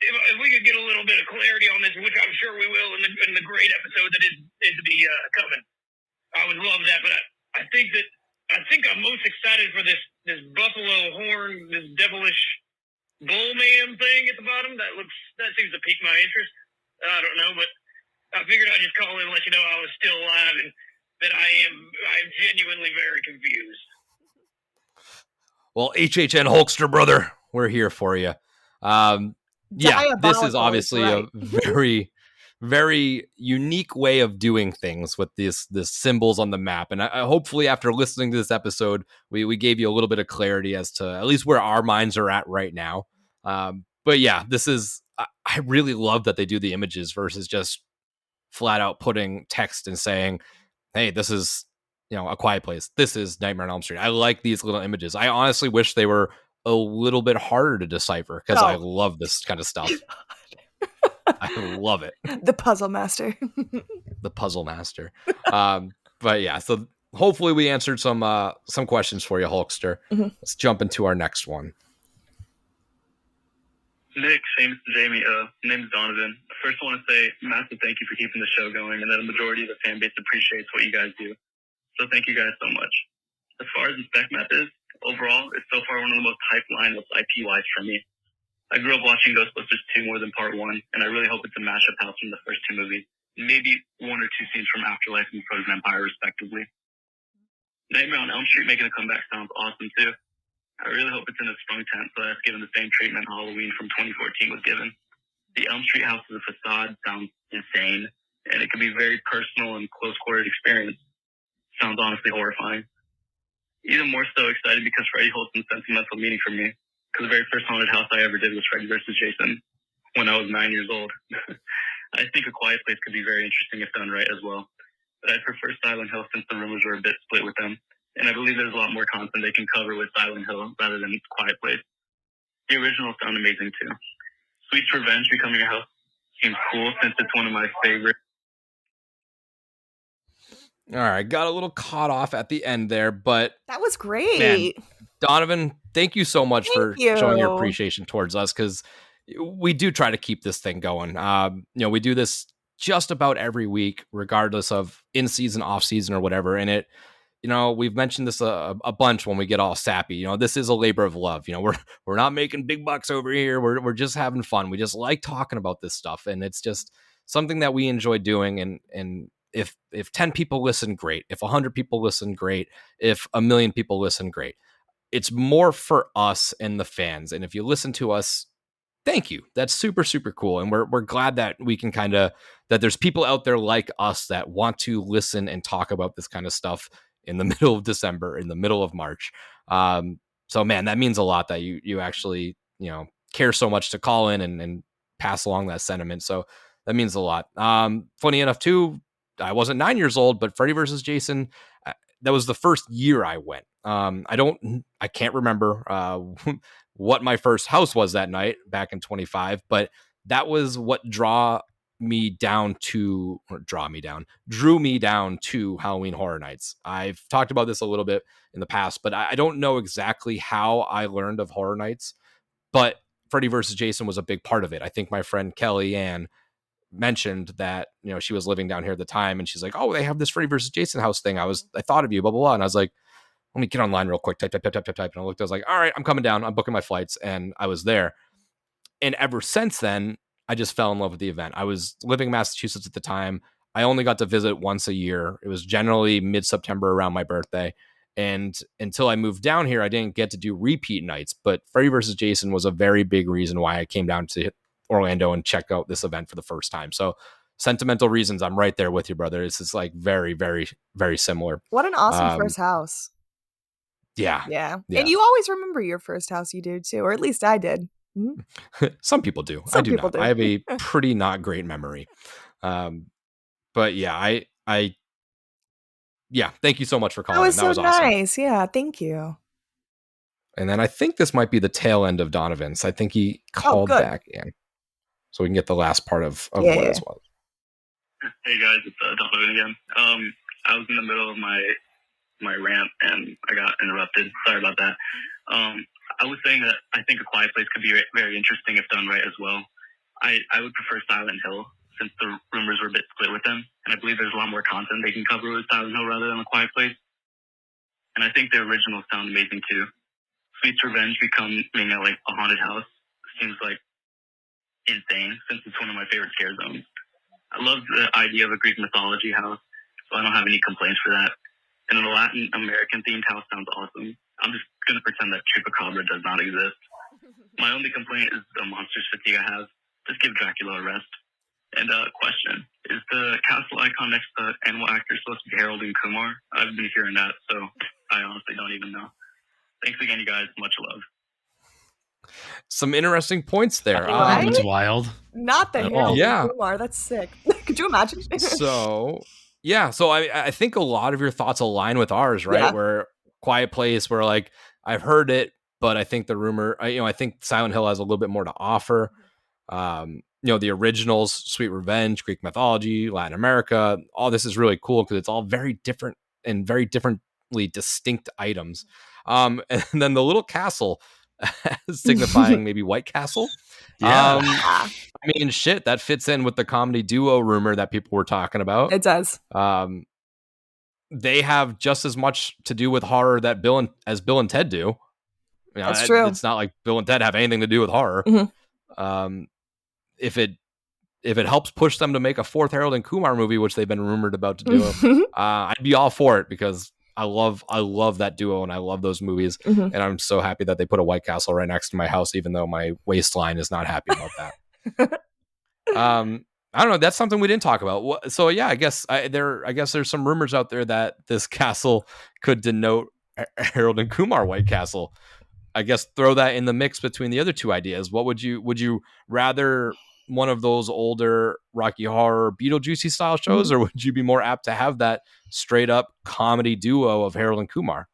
If we could get a little bit of clarity on this, which I'm sure we will in the great episode that is to be coming, I would love that. But I think I'm most excited for this buffalo horn, this devilish bull man thing at the bottom. That seems to pique my interest. I don't know, but I figured I'd just call in and let you know I was still alive and that I'm genuinely very confused. Well, HHN Hulkster, brother, we're here for you. Yeah, this is obviously a very, very unique way of doing things with this symbols on the map. And I hopefully after listening to this episode, we gave you a little bit of clarity as to at least where our minds are at right now. But yeah, this is, I really love that they do the images versus just flat out putting text and saying, hey, this is, A Quiet Place. This is Nightmare on Elm Street. I like these little images. I honestly wish they were a little bit harder to decipher because I love this kind of stuff. I love it. The puzzle master. The puzzle master. But yeah, so hopefully we answered some questions for you, Hulkster. Let's jump into our next one. Nick, same as Jamie. Name's Donovan. First, I want to say massive thank you for keeping the show going, and that a majority of the fan base appreciates what you guys do. So thank you guys so much. As far as the spec map is, overall, it's so far one of the most hyped lineups IP-wise for me. I grew up watching Ghostbusters 2 more than Part 1, and I really hope it's a mashup house from the first two movies. Maybe one or two scenes from Afterlife and Frozen Empire, respectively. Nightmare on Elm Street making a comeback sounds awesome, too. I really hope it's in a sprung tent, so that's given the same treatment Halloween from 2014 was given. The Elm Street house as a facade sounds insane, and it can be a very personal and close-quartered experience. Sounds honestly horrifying. Even more so excited because Freddy holds some sentimental meaning for me, because the very first haunted house I ever did was Freddy vs. Jason when I was 9 years old. I think A Quiet Place could be very interesting if done right as well. But I'd prefer Silent Hill since the rumors were a bit split with them. And I believe there's a lot more content they can cover with Silent Hill rather than Quiet Place. The originals sound amazing too. Sweet's Revenge becoming a house seems cool since it's one of my favorites. All right, got a little caught off at the end there, but that was great. Man, Donovan, thank you so much for showing your appreciation towards us, because we do try to keep this thing going. We do this just about every week, regardless of in season, off season, or whatever. And it, we've mentioned this a bunch when we get all sappy. This is a labor of love. We're not making big bucks over here. We're just having fun. We just like talking about this stuff, and it's just something that we enjoy doing. And if 10 people listen, great. If 100 people listen, great. If 1 million people listen, great. It's more for us and the fans. And if you listen to us, thank you. That's super, super cool. And we're glad that we can that there's people out there like us that want to listen and talk about this kind of stuff in the middle of December, in the middle of March. So man, that means a lot that you actually, care so much to call in and pass along that sentiment. So that means a lot. Funny enough too, I wasn't 9 years old, but Freddy vs. Jason, that was the first year I went. I can't remember what my first house was that night back in 25, but that was what drew drew me down to Halloween Horror Nights. I've talked about this a little bit in the past, but I don't know exactly how I learned of Horror Nights, but Freddy vs. Jason was a big part of it. I think my friend Kelly Ann mentioned that, she was living down here at the time, and she's like, oh, they have this Freddy vs. Jason house thing. I thought of you, blah, blah, blah. And I was like, let me get online real quick, type. And I looked, I was like, all right, I'm coming down. I'm booking my flights. And I was there. And ever since then, I just fell in love with the event. I was living in Massachusetts at the time. I only got to visit once a year. It was generally mid-September around my birthday. And until I moved down here, I didn't get to do repeat nights. But Freddy vs. Jason was a very big reason why I came down to Orlando and checked out this event for the first time. So sentimental reasons, I'm right there with you, brother. It's just like very, very, very similar. What an awesome first house. Yeah. And you always remember your first house you did too, or at least I did. Mm-hmm. Some people do. I do not. I have a pretty not great memory. But yeah, I thank you so much for calling. That was nice. Awesome. Yeah, thank you. And then I think this might be the tail end of Donovan's. I think he called back in, so we can get the last part of what it was. Hey guys, it's Donovan again. I was in the middle of my rant and I got interrupted. Sorry about that. I was saying that I think A Quiet Place could be very interesting if done right as well. I would prefer Silent Hill since the rumors were a bit split with them, and I believe there's a lot more content they can cover with Silent Hill rather than A Quiet Place. And I think the originals sound amazing too. Sweet's Revenge becoming like a haunted house seems like insane since it's one of my favorite scare zones. I love the idea of a Greek mythology house, so I don't have any complaints for that. And a Latin American themed house sounds awesome. I'm just going to pretend that Chupacabra does not exist. My only complaint is the monsters fatigue I have. Just give Dracula a rest. And question, is the castle icon next to animal actor supposed to be Harold and Kumar? I've been hearing that, so I honestly don't even know. Thanks again, you guys. Much love. Some interesting points there. That one's wild. Not the Harold and Kumar. That's sick. Could you imagine? So I think a lot of your thoughts align with ours, right? Yeah. Where Quiet Place, where like I've heard it, but I think the rumor, I think Silent Hill has a little bit more to offer. The originals, Sweet Revenge, Greek mythology, Latin America, all this is really cool because it's all very different and very differently distinct items. And then the little castle signifying maybe White Castle. Yeah. I mean, shit, that fits in with the comedy duo rumor that people were talking about. It does. They have just as much to do with horror as Bill and Ted do. That's true. It's not like Bill and Ted have anything to do with horror. Mm-hmm. If it helps push them to make a fourth Harold and Kumar movie, which they've been rumored about to do, I'd be all for it because I love that duo and I love those movies. Mm-hmm. And I'm so happy that they put a White Castle right next to my house, even though my waistline is not happy about that. I don't know. That's something we didn't talk about. So yeah, I guess there's some rumors out there that this castle could denote Harold and Kumar White Castle. I guess throw that in the mix between the other two ideas. What would you rather one of those older Rocky Horror Beetlejuice style shows, or would you be more apt to have that straight up comedy duo of Harold and Kumar?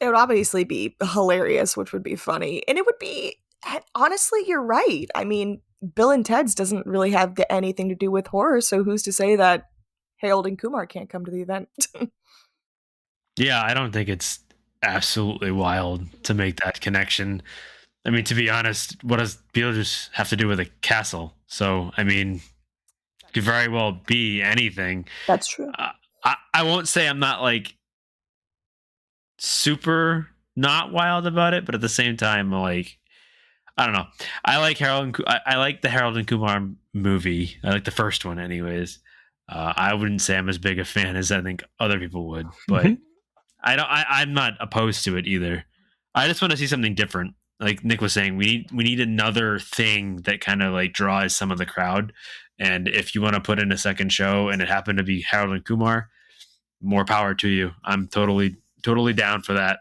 It would obviously be hilarious, which would be funny. And it would be, honestly, you're right. I mean, Bill and Ted's doesn't really have anything to do with horror, so who's to say that Harold and Kumar can't come to the event? Yeah, I don't think it's absolutely wild to make that connection. I mean, to be honest, what does Beetlejuice have to do with a castle? So, I mean, could very well be anything. That's true. I won't say I'm not like super not wild about it, but at the same time, like, I don't know. I like I like the Harold and Kumar movie. I like the first one, anyways. I wouldn't say I'm as big a fan as I think other people would, but I'm not opposed to it either. I just want to see something different. Like Nick was saying, we need another thing that kind of like draws some of the crowd. And if you want to put in a second show and it happened to be Harold and Kumar, more power to you. I'm totally down for that.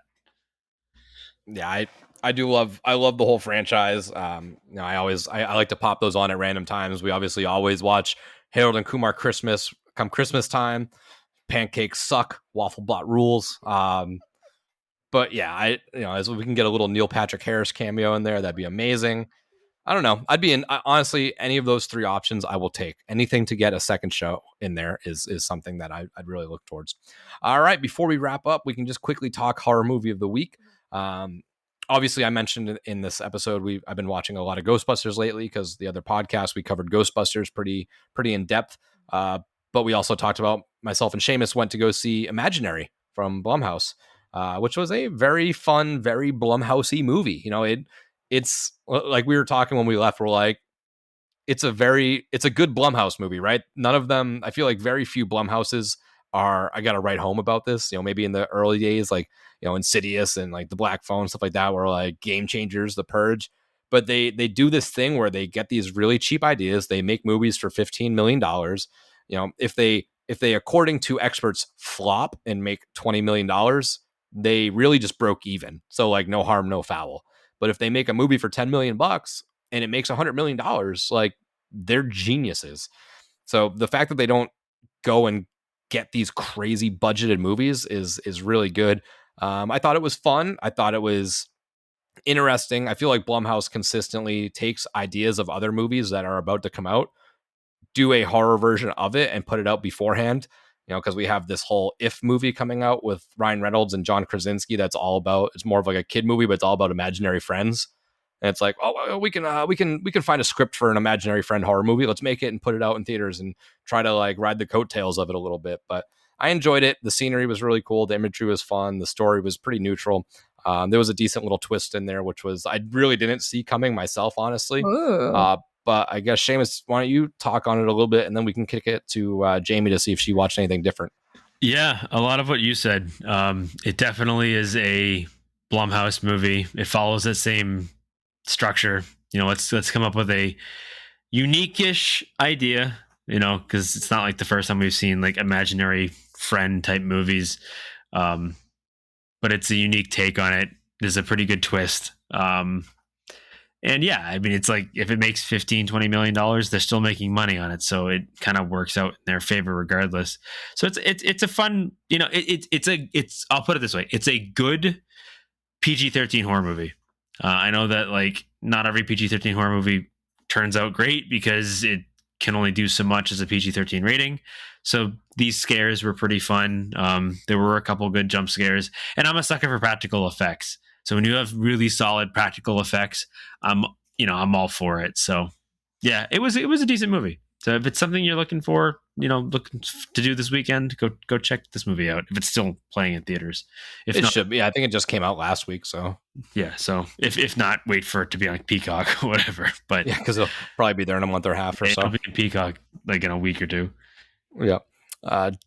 Yeah, I love the whole franchise. I like to pop those on at random times. We obviously always watch Harold and Kumar Christmas come Christmas time. Pancakes suck. Waffle Bot rules. But yeah, as we can get a little Neil Patrick Harris cameo in there, that'd be amazing. I don't know. I'd be in honestly any of those three options. I will take anything to get a second show in there is something that I'd really look towards. All right, before we wrap up, we can just quickly talk horror movie of the week. Obviously, I mentioned in this episode I've been watching a lot of Ghostbusters lately because the other podcast we covered Ghostbusters pretty in depth. But we also talked about myself and Seamus went to go see Imaginary from Blumhouse, which was a very fun, very Blumhousey movie. You know, it's like we were talking when we left. We're like, it's a good Blumhouse movie, right? None of them, I feel like very few Blumhouses are, I got to write home about this, you know, maybe in the early days, like, you know, Insidious and like the Black Phone, stuff like that, were like game changers, The Purge. But they do this thing where they get these really cheap ideas. They make movies for $15 million. You know, if they, according to experts, flop and make $20 million, they really just broke even. So like no harm, no foul. But if they make a movie for $10 million and it makes $100 million, like they're geniuses. So the fact that they don't go and get these crazy budgeted movies is really good. I thought it was fun. I thought it was interesting. I feel like Blumhouse consistently takes ideas of other movies that are about to come out, do a horror version of it, and put it out beforehand. You know, because we have this whole If movie coming out with Ryan Reynolds and John Krasinski. That's all about, it's more of like a kid movie, but it's all about imaginary friends. And it's like, oh, we can find a script for an imaginary friend horror movie. Let's make it and put it out in theaters and try to like ride the coattails of it a little bit. But I enjoyed it. The scenery was really cool. The imagery was fun. The story was pretty neutral. There was a decent little twist in there, which was I really didn't see coming myself, honestly. But I guess, Seamus, why don't you talk on it a little bit, and then we can kick it to Jamie to see if she watched anything different. Yeah, a lot of what you said. It definitely is a Blumhouse movie. It follows that same structure. You know, let's come up with a unique-ish idea, you know, because it's not like the first time we've seen like imaginary friend type movies. But it's a unique take on it. There's a pretty good twist. And yeah, I mean, it's like if it makes $15-20 million, they're still making money on it. So it kind of works out in their favor regardless. So it's a fun, you know, it's I'll put it this way. It's a good PG-13 horror movie. I know that like not every PG-13 horror movie turns out great because it can only do so much as a PG-13 rating. So these scares were pretty fun. There were a couple good jump scares, and I'm a sucker for practical effects. So when you have really solid practical effects, I'm all for it. So yeah, it was a decent movie. So if it's something you're looking for, you know, looking to do this weekend, go check this movie out. If it's still playing in theaters, if it not, should be. I think it just came out last week. So yeah. So if not, wait for it to be on Peacock or whatever. But yeah, because it'll probably be there in a month or a half or so. It'll be in Peacock like in a week or two. Yeah.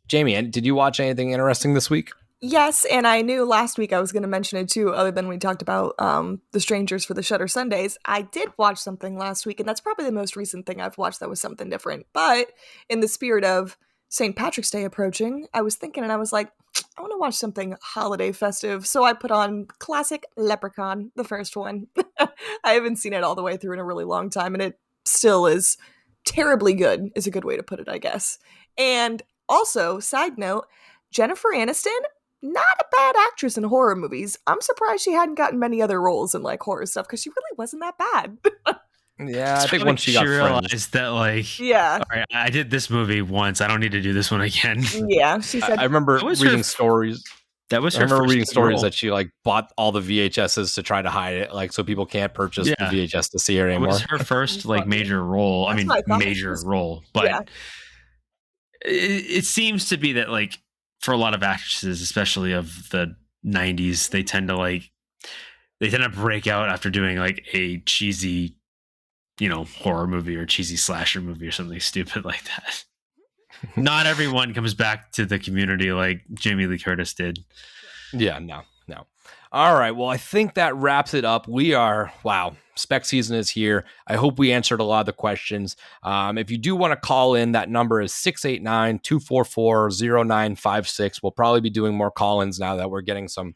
Jamie, did you watch anything interesting this week? Yes, and I knew last week I was going to mention it too, other than we talked about The Strangers for the Shutter Sundays. I did watch something last week, and that's probably the most recent thing I've watched that was something different. But in the spirit of St. Patrick's Day approaching, I was thinking and I was like, I want to watch something holiday festive. So I put on classic Leprechaun, the first one. I haven't seen it all the way through in a really long time, and it still is terribly good, is a good way to put it, I guess. And also, side note, Jennifer Aniston, not a bad actress in horror movies. I'm surprised she hadn't gotten many other roles in like horror stuff because she really wasn't that bad. Yeah, I think once she got realized that, like, yeah, all right, I did this movie once. I don't need to do this one again. Yeah, she said. I remember reading stories. That was her. I remember reading stories role. that she like bought all the VHSs to try to hide it, like so people can't purchase the VHS to see her anymore. It was her first like major role. That's major role, but it seems to be that like for a lot of actresses, especially of the 90s, they tend to break out after doing like a cheesy, you know, horror movie or cheesy slasher movie or something stupid like that. Not everyone comes back to the community like Jamie Lee Curtis did. Yeah, no. All right, well, I think that wraps it up. Spec season is here. I hope we answered a lot of the questions. If you do want to call in, that number is 689-244-0956. We'll probably be doing more call-ins now that we're getting some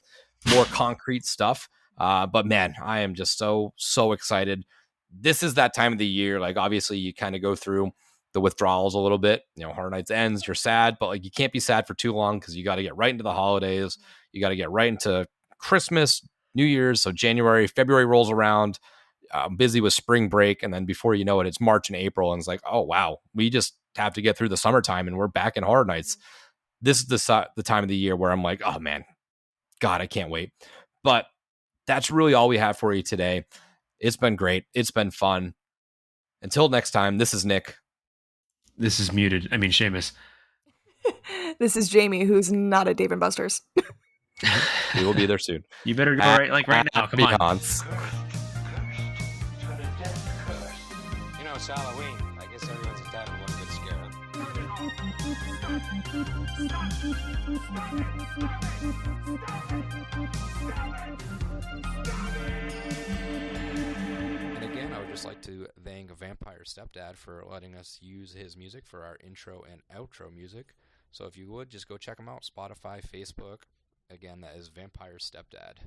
more concrete stuff. But man, I am just so excited. This is that time of the year. Like, obviously, you kind of go through the withdrawals a little bit. You know, Horror Nights ends, you're sad, but like you can't be sad for too long because you got to get right into the holidays. You got to get right into Christmas, New Year's. So January, February rolls around. I'm busy with spring break, and then before you know it, it's March and April, and it's like, oh wow, we just have to get through the summertime, and we're back in Horror Nights. This is the time of the year where I'm like, oh man, God, I can't wait. But that's really all we have for you today. It's been great. It's been fun. Until next time, this is Nick. This is muted. I mean, Seamus. This is Jamie, who's not at Dave & Buster's. We will be there soon. You better go right now. Come on. Haunts. You know, it's Halloween. I guess everyone's entitled to one good scare. And again, I would just like to thank Vampire Stepdad for letting us use his music for our intro and outro music. So if you would, just go check him out. Spotify, Facebook. Again, that is Vampire Stepdad.